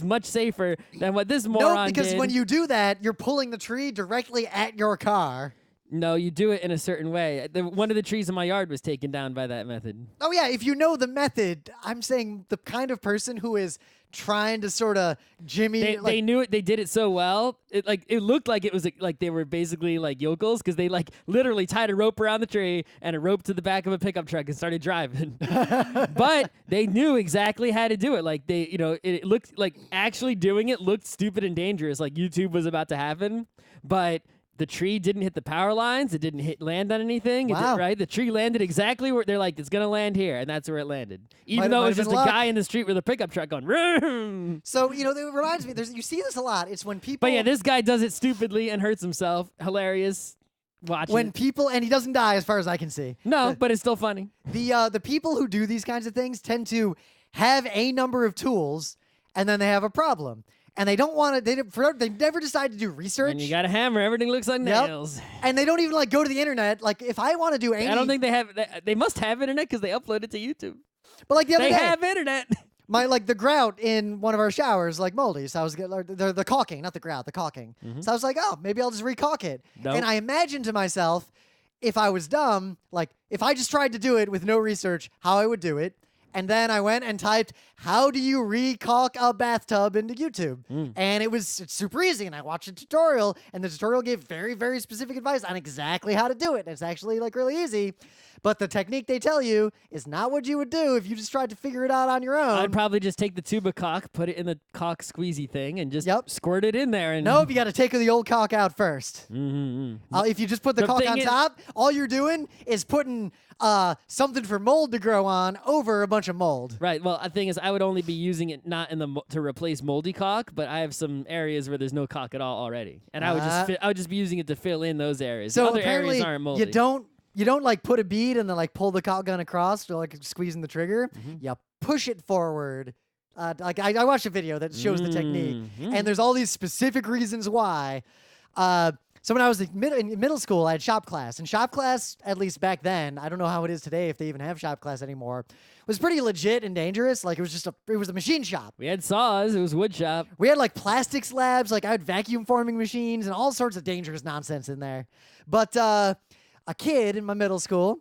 much safer than what this moron No, because did. when you do that, you're pulling the tree directly at your car. No, you do it in a certain way. One of the trees in my yard was taken down by that method. Oh yeah, if you know the method, I'm saying the kind of person who is trying to sort of jimmy. They knew it. They did it so well. It looked like it was like they were basically like yokels because they like literally tied a rope around the tree and a rope to the back of a pickup truck and started driving. But they knew exactly how to do it. Like it looked like actually doing it looked stupid and dangerous. Like YouTube was about to happen, but the tree didn't hit the power lines. It didn't land on anything. Wow. Right? The tree landed exactly where they're like, it's going to land here. And that's where it landed. Even though might it was have just been a luck. guy in the street with a pickup truck going, vroom. So, it reminds me, you see this a lot. It's when people. But yeah, this guy does it stupidly and hurts himself. Hilarious. Watch when it. people, and he doesn't die as far as I can see. No, but it's still funny. The people who do these kinds of things tend to have a number of tools, and then they have a problem. And they don't want to, they never decide to do research. And you got a hammer. Everything looks like Yep. nails. And they don't even like go to the internet. Like if I want to do any, I don't think they have. They must have internet because they upload it to YouTube. but like the other They day, have internet. the grout in one of our showers like moldy. So I was the caulking, not the grout, the caulking. So I was like, oh, maybe I'll just recaulk it. Nope. And I imagined to myself, if I was dumb, like if I just tried to do it with no research, how I would do it. And then I went and typed, how do you recaulk a bathtub into YouTube? And it's super easy. And I watched a tutorial, and the tutorial gave very, very specific advice on exactly how to do it. And it's actually like really easy. But the technique they tell you is not what you would do if you just tried to figure it out on your own. I'd probably just take the tube of caulk, put it in the caulk squeezy thing, and just Yep. squirt it in there. And Nope, you got to take the old caulk out first. If you just put the The caulk thing on is- top, all you're doing is putting something for mold to grow on over a bunch of mold. Right. Well, the thing is, I would only be using it not in the to replace moldy caulk, but I have some areas where there's no caulk at all already, and I would just be using it to fill in those areas. So Other apparently areas aren't moldy. you don't like put a bead and then like pull the caulk gun across or like squeezing the trigger. You push it forward. Like I watched a video that shows the technique, and there's all these specific reasons why. So when I was in middle school, I had shop class, and shop class, at least back then, I don't know how it is today if they even have shop class anymore, was pretty legit and dangerous. Like it was a machine shop. We had saws. It was wood shop. We had like plastics labs, like I had vacuum forming machines and all sorts of dangerous nonsense in there. But a kid in my middle school,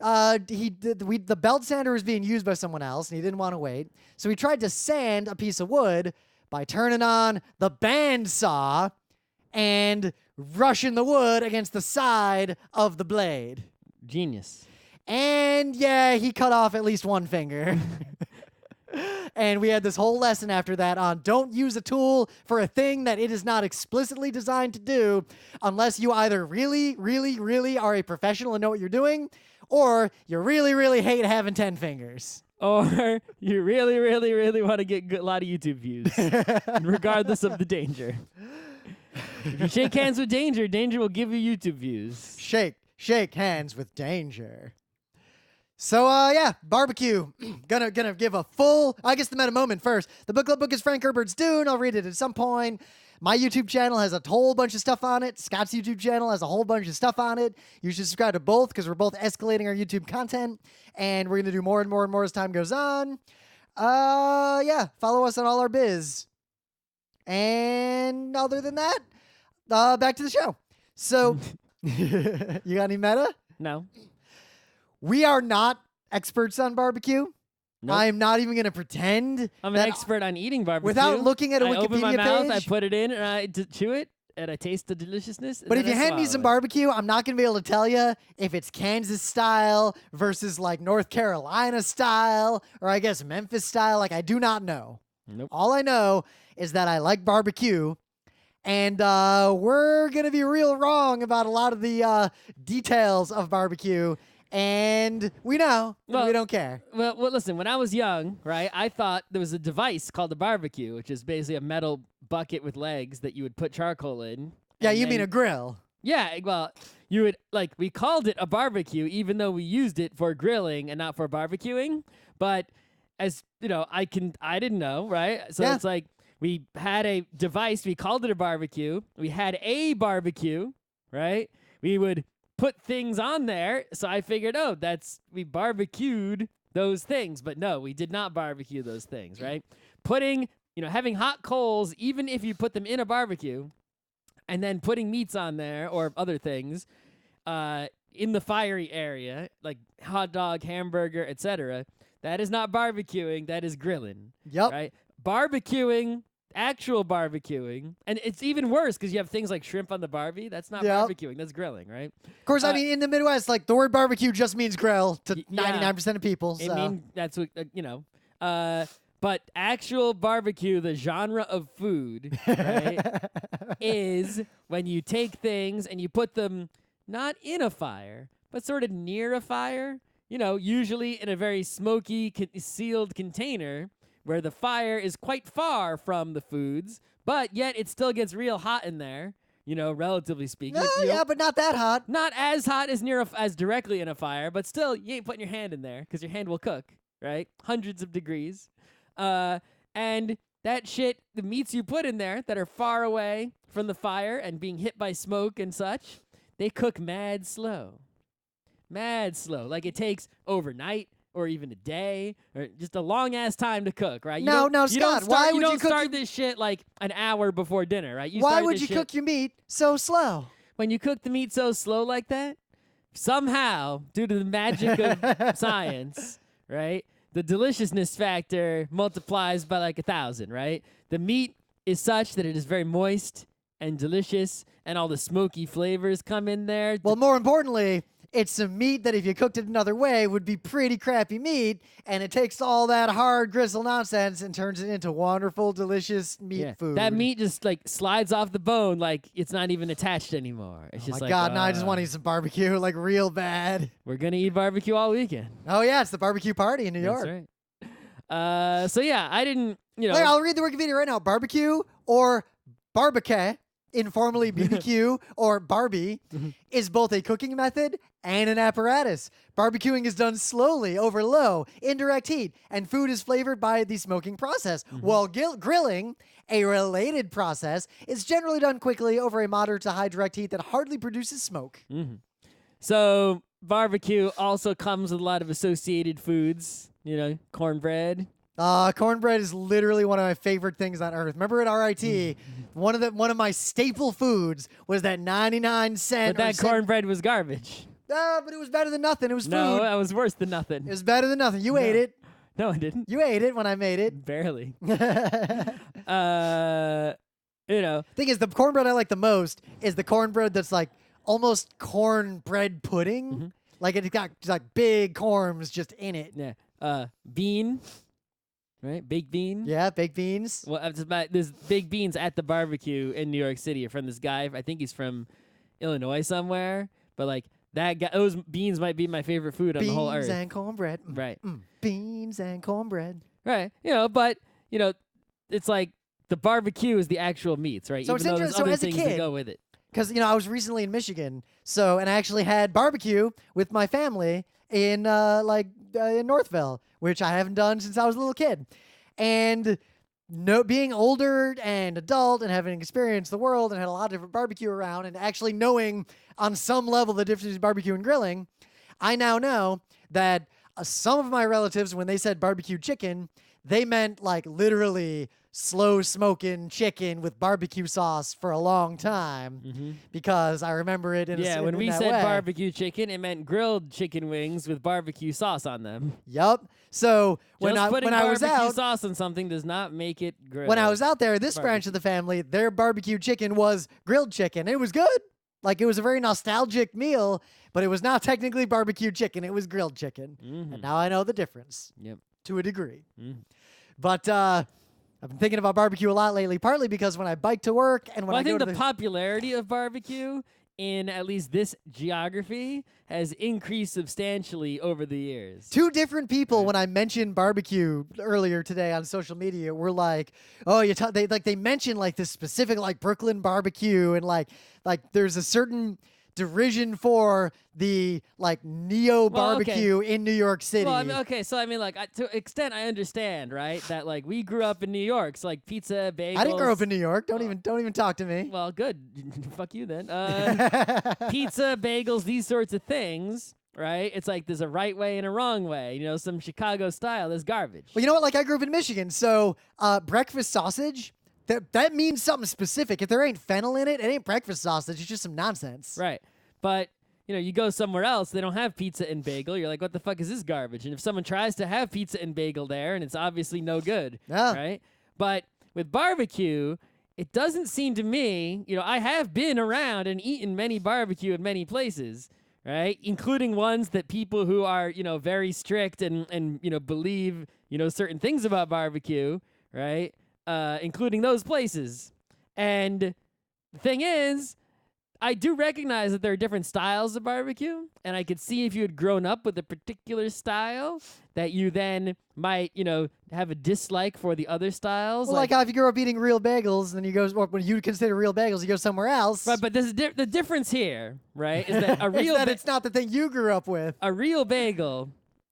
the belt sander was being used by someone else, and he didn't want to wait. So he tried to sand a piece of wood by turning on the band saw and rushing the wood against the side of the blade. Genius. And yeah, he cut off at least one finger. And we had this whole lesson after that on don't use a tool for a thing that it is not explicitly designed to do unless you either really, really, really are a professional and know what you're doing, or you really, really hate having 10 fingers. Or you really, really, really want to get a lot of YouTube views, regardless of the danger. If you shake hands with danger, danger will give you YouTube views. Shake hands with danger. So yeah, barbecue. gonna give a full. I guess the meta moment first. The book club book is Frank Herbert's Dune. I'll read it at some point. My YouTube channel has a whole bunch of stuff on it. Scott's YouTube channel has a whole bunch of stuff on it. You should subscribe to both because we're both escalating our YouTube content, and we're gonna do more and more and more as time goes on. Yeah, follow us on all our biz. And other than that, back to the show. So, you got any meta? No. We are not experts on barbecue. Nope. I am not even going to pretend. I'm an expert on eating barbecue. Without looking at a I open my Wikipedia mouth, I page. put it in, and I chew it, and I taste the deliciousness. And But if then you I hand me swallow some it. barbecue, I'm not going to be able to tell you if it's Kansas style versus like North Carolina style, or I guess Memphis style. Like, I do not know. Nope. All I know is that I like barbecue. And we're going to be real wrong about a lot of the details of barbecue. And we know, and we don't care. Well, listen, when I was young, right, I thought there was a device called a barbecue, which is basically a metal bucket with legs that you would put charcoal in. Yeah, and you then- mean a grill. Yeah, well, you would, like, we called it a barbecue, even though we used it for grilling and not for barbecuing. But as, you know, I didn't know, right? So Yeah. it's like, we had a device, we called it a barbecue. We had a barbecue, right? We would put things on there. So I figured, we barbecued those things. But no, we did not barbecue those things, right? Having hot coals, even if you put them in a barbecue, and then putting meats on there or other things in the fiery area, like hot dog, hamburger, etc., that is not barbecuing, that is grilling. Yep. Right? Barbecuing, actual barbecuing, and it's even worse because you have things like shrimp on the Barbie. That's not Yep. barbecuing, that's grilling, right? Of course, I mean, in the Midwest, like the word barbecue just means grill to yeah. 99% of people. So. I mean, that's what, but actual barbecue, the genre of food, right, is when you take things and you put them not in a fire, but sort of near a fire, usually in a very smoky, sealed container where the fire is quite far from the foods, but yet it still gets real hot in there, relatively speaking. Yeah, but not that hot. Not as hot as as directly in a fire, but still, you ain't putting your hand in there because your hand will cook, right? Hundreds of degrees. And that shit, the meats you put in there that are far away from the fire and being hit by smoke and such, they cook mad slow. Mad slow. Like it takes overnight or even a day or just a long ass time to cook, right? No, Scott, why would you start this shit like an hour before dinner, right? Why would you cook your meat so slow? When you cook the meat so slow like that, somehow, due to the magic of science, right? The deliciousness factor multiplies by like 1,000, right? The meat is such that it is very moist and delicious, and all the smoky flavors come in there. Well, more importantly, it's some meat that if you cooked it another way would be pretty crappy meat, and it takes all that hard gristle nonsense and turns it into wonderful, delicious meat food. That meat just like slides off the bone like it's not even attached anymore. It's just my like, God, now I just want to eat some barbecue, like real bad. We're going to eat barbecue all weekend. Oh, yeah, it's the barbecue party in New York. That's right. So, yeah, I didn't, Wait, I'll read the Wikipedia right now. Barbecue or barbecue, informally BBQ or Barbie, is both a cooking method and an apparatus. Barbecuing is done slowly over low, indirect heat, and food is flavored by the smoking process, while grilling, a related process, is generally done quickly over a moderate to high direct heat that hardly produces smoke. So barbecue also comes with a lot of associated foods, cornbread. Cornbread is literally one of my favorite things on earth. Remember at RIT, one of my staple foods was that 99-cent. But that cornbread was garbage. But it was better than nothing. It was food. No, that was worse than nothing. It was better than nothing. You ate it. No, I didn't. You ate it when I made it. Barely. Thing is, the cornbread I like the most is the cornbread that's like almost cornbread pudding. Like it's got like big corns just in it. Yeah. Bean. Right? Baked bean. Yeah, baked beans. Well, there's baked beans at the barbecue in New York City from this guy. I think he's from Illinois somewhere. But like that guy, those beans might be my favorite food on the whole earth. Beans and cornbread. Right. Beans and cornbread. Right. But it's like the barbecue is the actual meats, right? So Even though there's so other as a things kid, that go with it. Because I was recently in Michigan, and I actually had barbecue with my family in in Northville, which I haven't done since I was a little kid. And being older and adult and having experienced the world and had a lot of different barbecue around and actually knowing on some level the difference between barbecue and grilling, I now know that some of my relatives, when they said barbecue chicken, they meant like literally slow smoking chicken with barbecue sauce for a long time because I remember it in when we that said way. barbecue chicken, it meant grilled chicken wings with barbecue sauce on them. Yup. So when I was barbecue out, sauce on something does not make it grilled. when I was out there, this branch of the family, their barbecue chicken was grilled chicken. It was good. Like it was a very nostalgic meal, but it was not technically barbecue chicken. It was grilled chicken. And now I know the difference. Yep. To a degree. But I've been thinking about barbecue a lot lately, partly because when I bike to work and when I go think to the popularity of barbecue in at least this geography has increased substantially over the years. Two different people, when I mentioned barbecue earlier today on social media, were like, "Oh, they mentioned like this specific like Brooklyn barbecue, and like there's a certain derision for the like neo barbecue in New York City." Well, to an extent I understand, right? That like we grew up in New York, so like pizza, bagels. I didn't grow up in New York. Don't even talk to me. Well, good. Fuck you then. Pizza, bagels, these sorts of things, right? It's like there's a right way and a wrong way. Some Chicago style is garbage. Well, you know what? Like I grew up in Michigan, so breakfast sausage. That means something specific. If there ain't fennel in it, it ain't breakfast sausage. It's just some nonsense. Right. But, you go somewhere else, they don't have pizza and bagel. You're like, what the fuck is this garbage? And if someone tries to have pizza and bagel there, and it's obviously no good, right? But with barbecue, it doesn't seem to me, I have been around and eaten many barbecue in many places, right? Including ones that people who are, very strict and believe, certain things about barbecue, right? Including those places. And the thing is, I do recognize that there are different styles of barbecue, and I could see if you had grown up with a particular style that you then might, have a dislike for the other styles. Well, like how if you grow up eating real bagels, then you go, or when you consider real bagels, you go somewhere else. Right, but this is the difference here, right? Is that a real it's not the thing you grew up with. A real bagel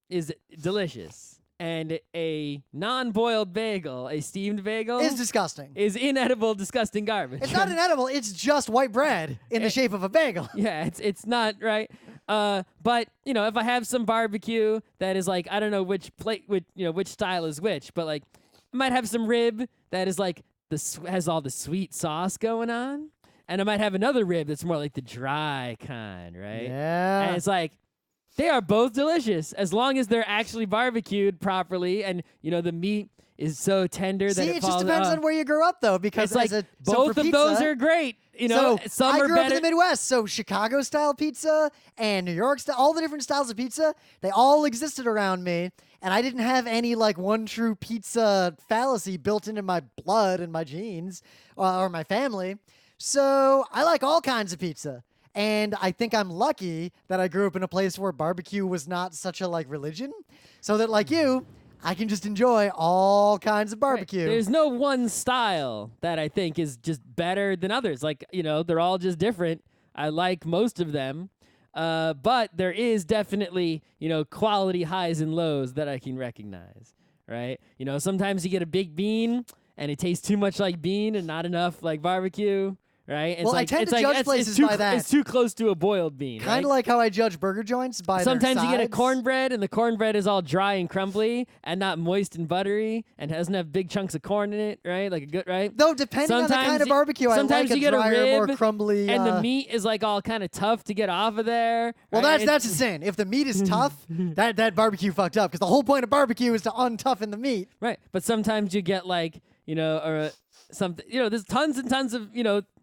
is delicious. And a non-boiled bagel, a steamed bagel, It's disgusting. is inedible, disgusting garbage. It's not inedible. It's just white bread in the shape of a bagel. Yeah, it's not right. But if I have some barbecue that is like I don't know which which style is which, but like I might have some rib that is like has all the sweet sauce going on, and I might have another rib that's more like the dry kind, right? Yeah. And it's like. They are both delicious as long as they're actually barbecued properly, and the meat is so tender that it it falls. just depends on where you grew up, though, because it's like so both for of pizza, those are great. So some I are grew better. up in the Midwest, so Chicago style pizza and New York style, all the different styles of pizza, they all existed around me, and I didn't have any like one true pizza fallacy built into my blood and my genes or my family. So I like all kinds of pizza. And I think I'm lucky that I grew up in a place where barbecue was not such a like religion, so that like you, I can just enjoy all kinds of barbecue. Right. There's no one style that I think is just better than others. Like they're all just different. I like most of them, but there is definitely quality highs and lows that I can recognize. Right? Sometimes you get a big bean and it tastes too much like bean and not enough like barbecue. Right? Well, I tend to judge places by that. It's too close to a boiled bean. Kind of like how I judge burger joints by Sometimes their you get a sides. cornbread, and the cornbread is all dry and crumbly, and not moist and buttery, and doesn't have big chunks of corn in it. Right? Like a good right. Though depending on the kind of barbecue, I sometimes like you a get a drier, more rib, crumbly. and the meat is like all kind of tough to get off of there. Well, right? that's a sin. If the meat is tough, that barbecue fucked up. Because the whole point of barbecue is to untoughen the meat. Right. But sometimes you get like or something. There's tons and tons of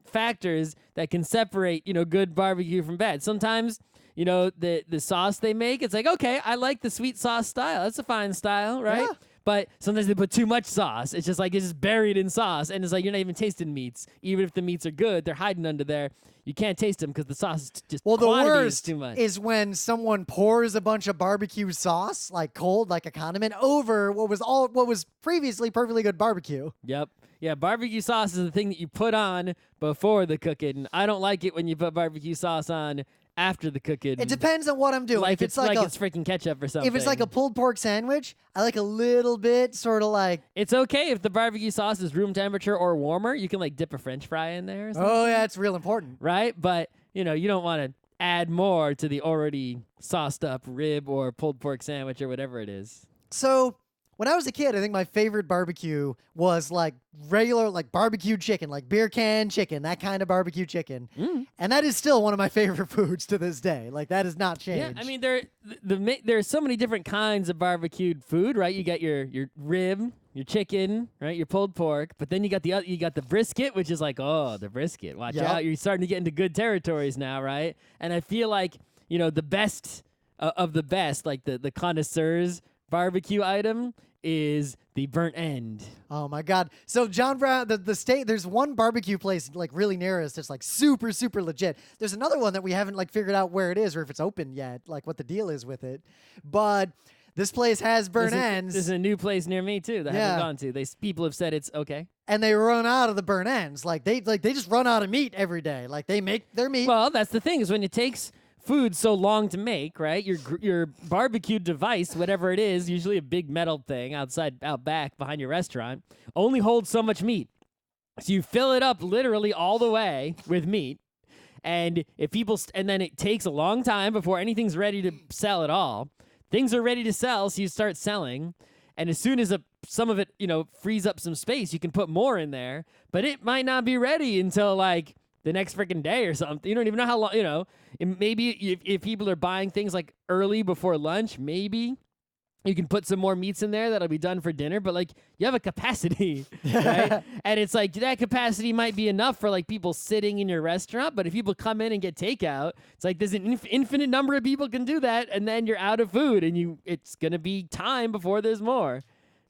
factors that can separate good barbecue from bad. Sometimes the sauce they make, it's like, okay, I like the sweet sauce style, that's a fine style, right? Yeah. But sometimes they put too much sauce. It's just like it's just buried in sauce, and it's like you're not even tasting meats. Even if the meats are good, they're hiding under there. You can't taste them because the sauce is just Well, the quantity is worst too much. is when someone pours a bunch of barbecue sauce, like cold, like a condiment, over what was previously perfectly good barbecue. Yep. Yeah, barbecue sauce is the thing that you put on before the cooking. I don't like it when you put barbecue sauce on after the cooking. It depends on what I'm doing. Like If it's like it's freaking ketchup or something. If it's like a pulled pork sandwich, I like a little bit, sort of like. It's okay if the barbecue sauce is room temperature or warmer. You can like dip a French fry in there or something. Oh yeah, it's real important. Right? But, you don't want to add more to the already sauced up rib or pulled pork sandwich or whatever it is. So when I was a kid, I think my favorite barbecue was like regular, like barbecue chicken, like beer can chicken, that kind of barbecue chicken. And that is still one of my favorite foods to this day. Like that has not changed. Yeah, I mean there's so many different kinds of barbecued food, right? You got your rib, your chicken, right? Your pulled pork, but then you got the brisket, which is like, oh, the brisket. Watch out, you're starting to get into good territories now, right? And I feel like the best of the best, like the connoisseurs barbecue item is the burnt end. Oh my God. So John Brown, the state, there's one barbecue place like really near us that's like super, super legit. There's another one that we haven't like figured out where it is or if it's open yet, like what the deal is with it. But this place has burnt ends. There's a new place near me too that I haven't gone to. People have said it's okay. And they run out of the burnt ends. Like they just run out of meat every day. Like they make their meat. Well, that's the thing is when it takes food so long to make, right? Your barbecue device, whatever it is, usually a big metal thing out back behind your restaurant, only holds so much meat. So you fill it up literally all the way with meat, and and then it takes a long time before anything's ready to sell at all. Things are ready to sell, so you start selling, and as soon as some of it frees up some space, you can put more in there, but it might not be ready until like the next freaking day or something. You don't even know how long, maybe if people are buying things like early before lunch, maybe you can put some more meats in there that'll be done for dinner, but like you have a capacity, right? And it's like that capacity might be enough for like people sitting in your restaurant, but if people come in and get takeout, it's like there's an infinite number of people can do that, and then you're out of food, and it's gonna be time before there's more.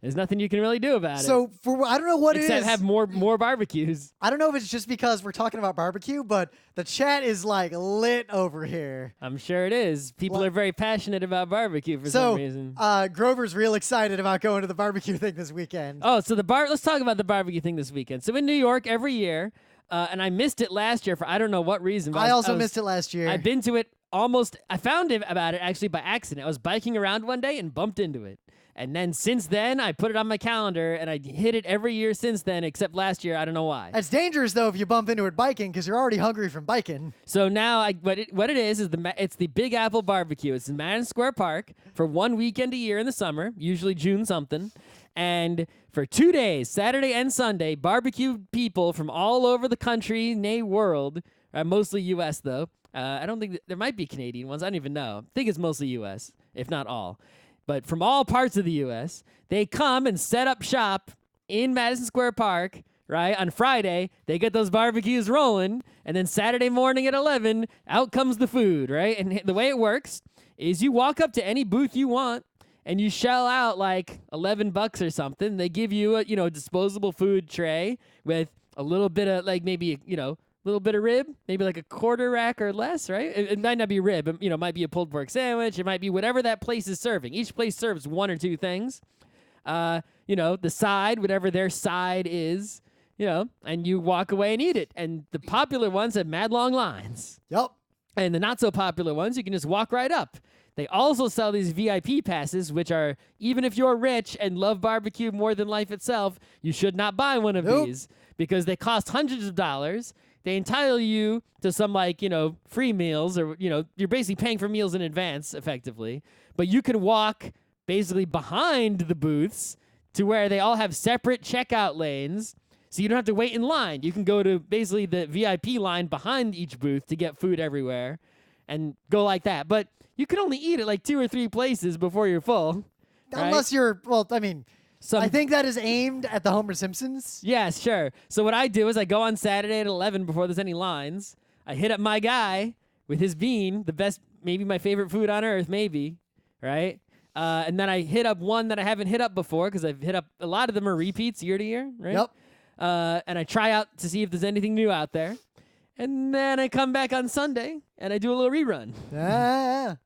There's nothing you can really do about it. So I don't know what it Except is. have more barbecues. I don't know if it's just because we're talking about barbecue, but the chat is like lit over here. I'm sure it is. People are very passionate about barbecue for some reason. Grover's real excited about going to the barbecue thing this weekend. Oh, so let's talk about the barbecue thing this weekend. So in New York every year, and I missed it last year for I don't know what reason. But I also missed it last year. I've been to it almost. I found about it actually by accident. I was biking around one day and bumped into it. And then since then, I put it on my calendar, and I hit it every year since then, except last year. I don't know why. It's dangerous, though, if you bump into it biking, because you're already hungry from biking. So now, what it is it's the Big Apple Barbecue. It's in Madison Square Park for one weekend a year in the summer, usually June something. And for 2 days, Saturday and Sunday, barbecue people from all over the country, nay world, mostly U.S. though. I don't think there might be Canadian ones. I don't even know. I think it's mostly U.S., if not all. But from all parts of the U.S., they come and set up shop in Madison Square Park, right? On Friday, they get those barbecues rolling, and then Saturday morning at 11, out comes the food, right? And the way it works is you walk up to any booth you want, and you shell out like $11 or something. They give you a disposable food tray with a little bit of like maybe little bit of rib, maybe like a quarter rack or less, right? It might not be rib, it might be a pulled pork sandwich. It might be whatever that place is serving. Each place serves one or two things. The side, whatever their side is, and you walk away and eat it. And the popular ones have mad long lines. Yep. And the not so popular ones, you can just walk right up. They also sell these VIP passes, which are, even if you're rich and love barbecue more than life itself, you should not buy one of these because they cost hundreds of dollars. They entitle you to some free meals or, you're basically paying for meals in advance effectively. But you can walk basically behind the booths to where they all have separate checkout lanes. So you don't have to wait in line. You can go to basically the VIP line behind each booth to get food everywhere and go like that. But you can only eat at like 2 or 3 places before you're full. Unless you're, I think that is aimed at the Homer Simpsons. Yes, sure. So what I do is I go on Saturday at 11 before there's any lines. I hit up my guy with his bean, the best, maybe my favorite food on earth, maybe, right? And then I hit up one that I haven't hit up before because I've hit up, a lot of them are repeats year to year, right? Yep. And I try out to see if there's anything new out there. And then I come back on Sunday and I do a little rerun.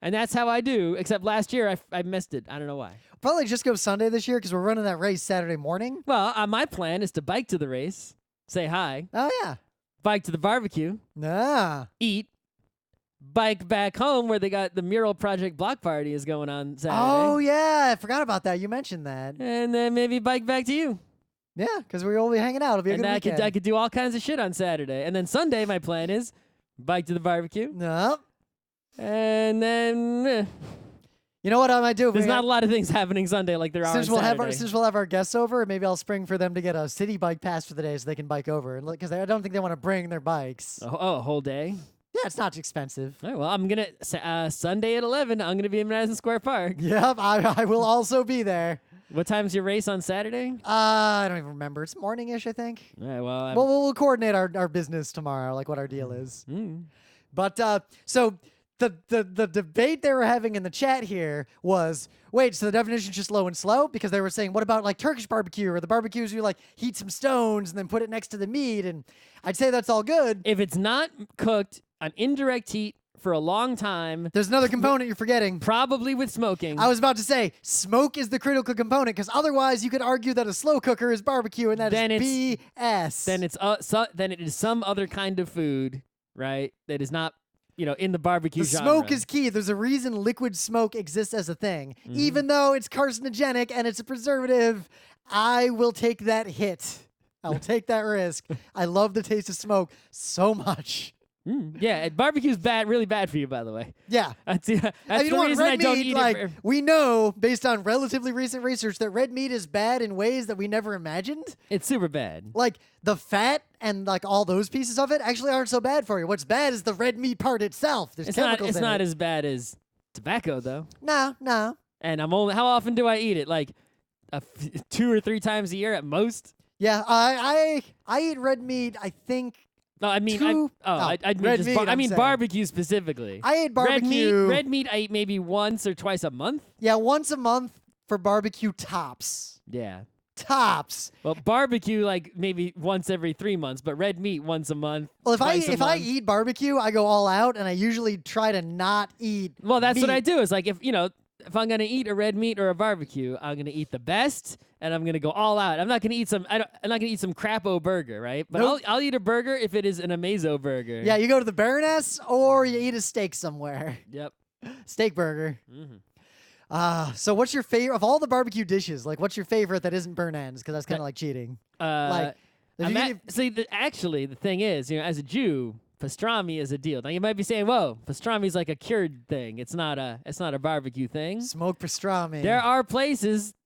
And that's how I do, except last year I missed it. I don't know why. Probably just go Sunday this year because we're running that race Saturday morning. Well, my plan is to bike to the race, say hi. Oh, yeah. Bike to the barbecue. Eat. Bike back home where they got the mural project block party is going on Saturday. Oh, yeah. I forgot about that. You mentioned that. And then maybe bike back to you. Yeah, because we'll be hanging out. It'll be a good weekend. I could do all kinds of shit on Saturday. And then Sunday, my plan is bike to the barbecue. Nope. And then... You know what I might do? There's not a lot of things happening Sunday like there are on Saturday. Since we'll have our guests over, maybe I'll spring for them to get a city bike pass for the day so they can bike over. Because I don't think they want to bring their bikes. A whole day? Yeah, it's not expensive. All right, well, I'm going to... Sunday at 11, I'm going to be in Madison Square Park. Yep, I will also be there. What time's your race on Saturday? I don't even remember. It's morning-ish, I think. All right, well... We'll coordinate our business tomorrow, like what our deal is. But, so... The debate they were having in the chat here was, wait, so the definition's just low and slow? Because they were saying, what about like Turkish barbecue or the barbecues where you like heat some stones and then put it next to the meat? And I'd say that's all good. If it's not cooked on indirect heat for a long time... There's another component you're forgetting. Probably with smoking. I was about to say, smoke is the critical component because otherwise you could argue that a slow cooker is barbecue and that is BS. Then it is some other kind of food, right? That is not... in the barbecue genre. Smoke is key. There's a reason liquid smoke exists as a thing. Even though it's carcinogenic and it's a preservative, I will take that hit. I will take that risk. I love the taste of smoke so much. Yeah, barbecue's really bad for you, by the way. Yeah. That's the reason I don't eat it. We know, based on relatively recent research, that red meat is bad in ways that we never imagined. It's super bad. Like, the fat and, like, all those pieces of it actually aren't so bad for you. What's bad is the red meat part itself. There's chemicals in it. It's not as bad as tobacco, though. No. And how often do I eat it? Like, 2 or 3 times a year at most? Yeah, I eat red meat, I think... No, I mean, I mean barbecue specifically. I ate barbecue. Red meat I eat maybe once or twice a month. Yeah, once a month for barbecue tops. Yeah. Tops. Well, barbecue like maybe once every 3 months, but red meat once a month. Well, if I month. eat barbecue, I go all out, and I usually try to not eat. Well, that's what meat. I do. Is like if I'm gonna eat a red meat or a barbecue, I'm gonna eat the best, and I'm gonna go all out. I'm not gonna eat I'm not gonna eat some crapo burger, right? But Nope. I'll eat a burger if it is an Amazo burger. Yeah, you go to the Baroness or you eat a steak somewhere. Yep. Steak burger. Mm-hmm. So what's your favorite of all the barbecue dishes? Like, what's your favorite that isn't burn ends? Because that's kind of like cheating. Like, if you eat- See, actually, the thing is, as a Jew, pastrami is a deal. Now you might be saying, "Whoa, pastrami's like a cured thing. It's not a barbecue thing." smoked pastrami. There are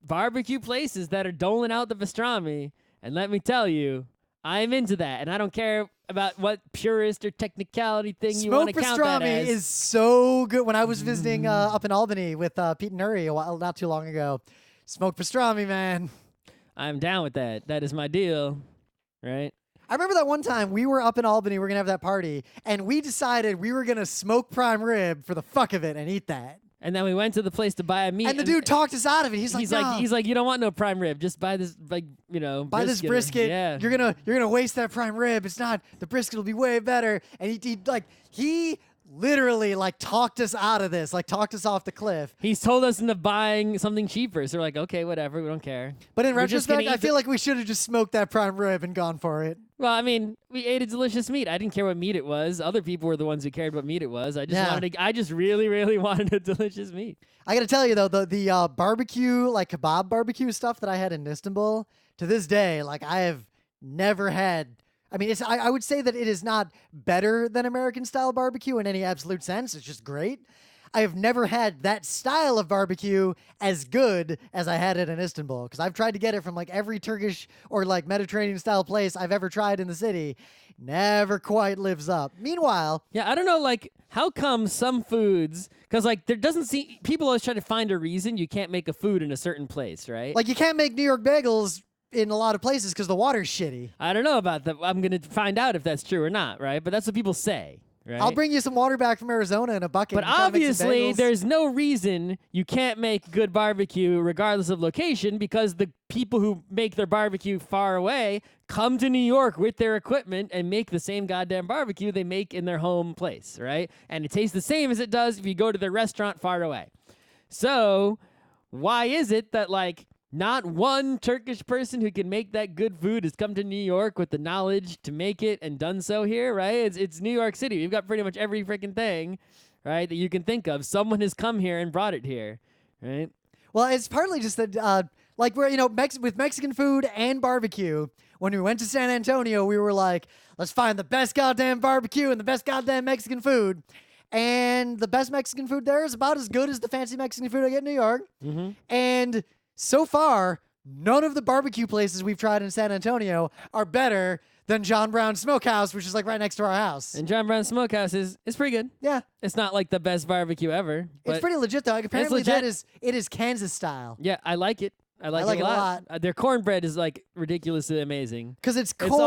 barbecue places that are doling out the pastrami, and let me tell you, I'm into that, and I don't care about what purist or technicality thing you want Smoked to count that pastrami as. is so good. When I was visiting up in Albany with Pete and Uri not too long ago, smoked pastrami, man. I'm down with that. That is my deal, right? I remember that one time we were up in Albany, we were going to have that party, and we decided we were going to smoke prime rib for the fuck of it and eat that. And then we went to the place to buy a meat, And the dude talked us out of it. He's like, he's like, you don't want no prime rib. Just buy this, buy this brisket. Yeah. You're gonna waste that prime rib. It's not, the brisket will be way better. And he literally like talked us out of this, like talked us off the cliff. He's told us into buying something cheaper. So we're like, okay, whatever. We don't care. But in We're just retrospect, gonna I eat feel like we should have just smoked that prime rib and gone for it. Well, I mean, we ate a delicious meat. I didn't care what meat it was. Other people were the ones who cared what meat it was. I just really, really wanted a delicious meat. I gotta tell you though, the barbecue, like kebab barbecue stuff that I had in Istanbul, to this day, like I have never had. I mean, I would say that it is not better than American style barbecue in any absolute sense. It's just great. I have never had that style of barbecue as good as I had it in Istanbul, because I've tried to get it from like every Turkish or like Mediterranean style place I've ever tried in the city. Never quite lives up. Meanwhile, Yeah, I don't know, like, how come some foods, because, like, there doesn't seem, people always try to find a reason you can't make a food in a certain place, right? like you can't make New York bagels in a lot of places because the water's shitty. I don't know about that. I'm going to find out if that's true or not, right? But that's what people say, right? I'll bring you some water back from Arizona in a bucket. But and try to make some obviously, bagels. there's no reason you can't make good barbecue regardless of location, because the people who make their barbecue far away come to New York with their equipment and make the same goddamn barbecue they make in their home place, right? And it tastes the same as it does if you go to their restaurant far away. So why is it that, like, not one Turkish person who can make that good food has come to New York with the knowledge to make it and done so here, right? It's New York City. We've got pretty much every freaking thing, right, that you can think of. Someone has come here and brought it here, right? Well, it's partly just that, like, we're, with Mexican food and barbecue, when we went to San Antonio, we were like, let's find the best goddamn barbecue and the best goddamn Mexican food. And the best Mexican food there is about as good as the fancy Mexican food I get in New York. Mm-hmm. And so far, none of the barbecue places we've tried in San Antonio are better than John Brown's Smokehouse, which is like right next to our house. And John Brown's Smokehouse is pretty good. Yeah. It's not like the best barbecue ever. It's but pretty legit though. Like, apparently legit. it is Kansas style. yeah, I like it. I like it a lot. Their cornbread is like ridiculously amazing. Because it's corn It's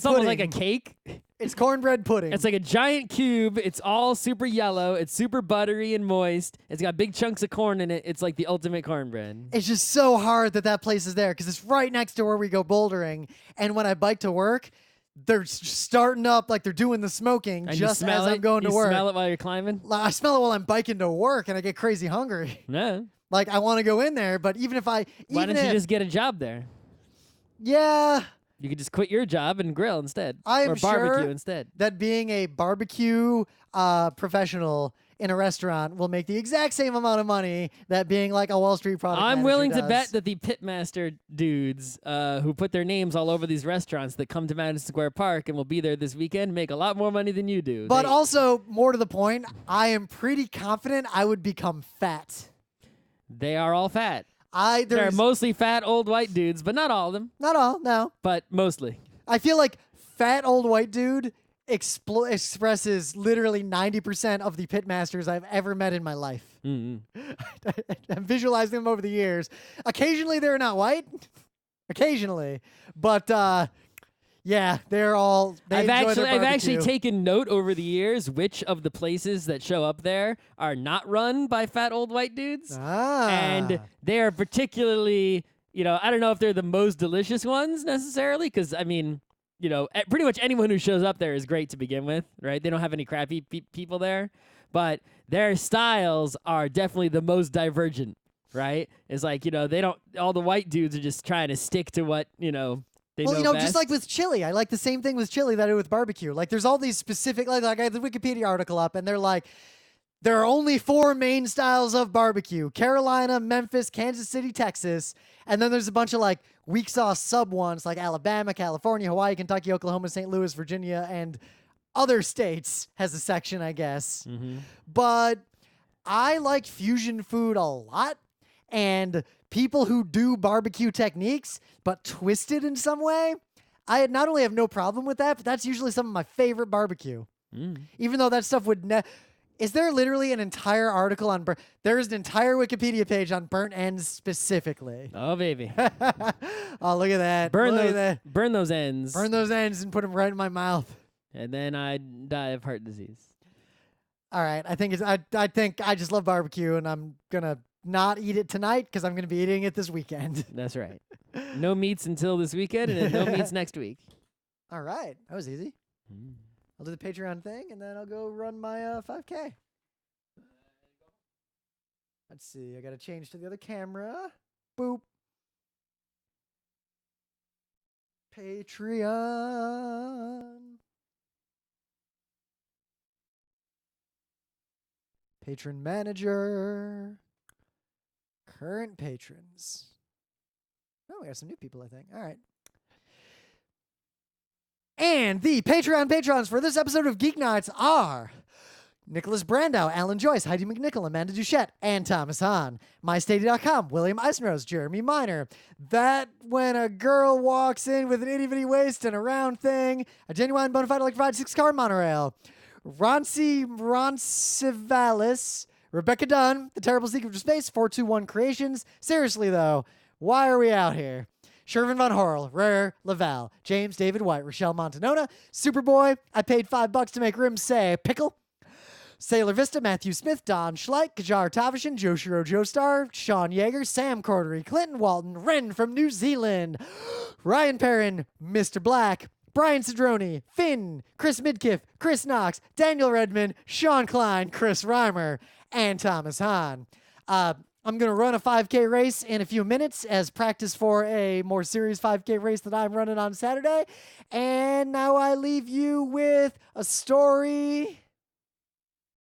almost like a pudding. cake. It's cornbread pudding. It's like a giant cube. It's all super yellow. It's super buttery and moist. It's got big chunks of corn in it. It's like the ultimate cornbread. It's just so hard that place is there because it's right next to where we go bouldering. And when I bike to work, they're starting up like they're doing the smoking And just you smell as it? I'm going to you work. smell it while you're climbing? I smell it while I'm biking to work, and I get crazy hungry. No. Like I want to go in there, but even if Why don't you just get a job there? Yeah, You could just quit your job and grill instead. I am or barbecue sure instead. that being a barbecue professional in a restaurant will make the exact same amount of money that being like a Wall Street product I'm manager willing to does. bet that the pitmaster dudes who put their names all over these restaurants that come to Madison Square Park and will be there this weekend make a lot more money than you do. But also, more to the point, I am pretty confident I would become fat. They are all fat. They're They're mostly fat old white dudes, but not all of them, not all, no. but mostly. I feel like fat old white dude expresses literally 90% of the pitmasters I've ever met in my life. Mm-hmm. I'm visualizing them over the years. Occasionally they're not white. Occasionally. But Yeah, they're all. They I've enjoy their actually barbecue. taken note over the years which of the places that show up there are not run by fat old white dudes, and Ah. they are particularly, I don't know if they're the most delicious ones necessarily, because I mean, pretty much anyone who shows up there is great to begin with, right? They don't have any crappy people there, but their styles are definitely the most divergent, right? It's like, they don't. All the white dudes are just trying to stick to what they Well, know just best. like with chili, I like the same thing with chili that I do with barbecue. Like, there's all these specific, like I have the Wikipedia article up, and they're like, there are only 4 main styles of barbecue: Carolina, Memphis, Kansas City, Texas, and then there's a bunch of like weak sauce sub ones like Alabama, California, Hawaii, Kentucky, Oklahoma, St. Louis, Virginia, and other states has a section, I guess. Mm-hmm. But I like fusion food a lot, and people who do barbecue techniques but twisted in some way, I not only have no problem with that, but that's usually some of my favorite barbecue. Even though that stuff would is there literally an entire article on there is an entire Wikipedia page on burnt ends specifically. Oh baby, Oh, look at that. burn Look at those that. burn those ends, Burn those ends and put them right in my mouth. and then I die of heart disease. All right, I think I just love barbecue, and I'm gonna not eat it tonight because I'm gonna be eating it this weekend. That's right. No meats until this weekend, and then no meats next week. All right, that was easy. I'll do the Patreon thing, and then I'll go run my 5K. Let's see. I got to change to the other camera. Boop. Patreon. Patron manager. Current patrons. Oh, we got some new people, I think. All right. And the Patreon patrons for this episode of Geek Nights are Nicholas Brandow, Alan Joyce, Heidi McNichol, Amanda Duchette, and Thomas Hahn. MyStadia.com, William Eisenrose, Jeremy Miner. That when a girl walks in with an itty-bitty waist and a round thing, a genuine bona fide electrified 6-car monorail. Roncivalis, Rebecca Dunn, The Terrible Secret of Space, 421 Creations. Seriously, though, why are we out here? Shervin Von Horrell, Rare, Laval, James David White, Rochelle Montanona, Superboy, I paid $5 to make Rims say pickle. Sailor Vista, Matthew Smith, Don Schleich, Kajar Tavishan, Joshiro Joestar, Sean Yeager, Sam Cordery, Clinton Walton, Ren from New Zealand, Ryan Perrin, Mr. Black, Brian Cedrone, Finn, Chris Midkiff, Chris Knox, Daniel Redmond, Sean Klein, Chris Reimer, and Thomas Hahn. I'm going to run a 5K race in a few minutes as practice for a more serious 5K race that I'm running on Saturday. And now I leave you with a story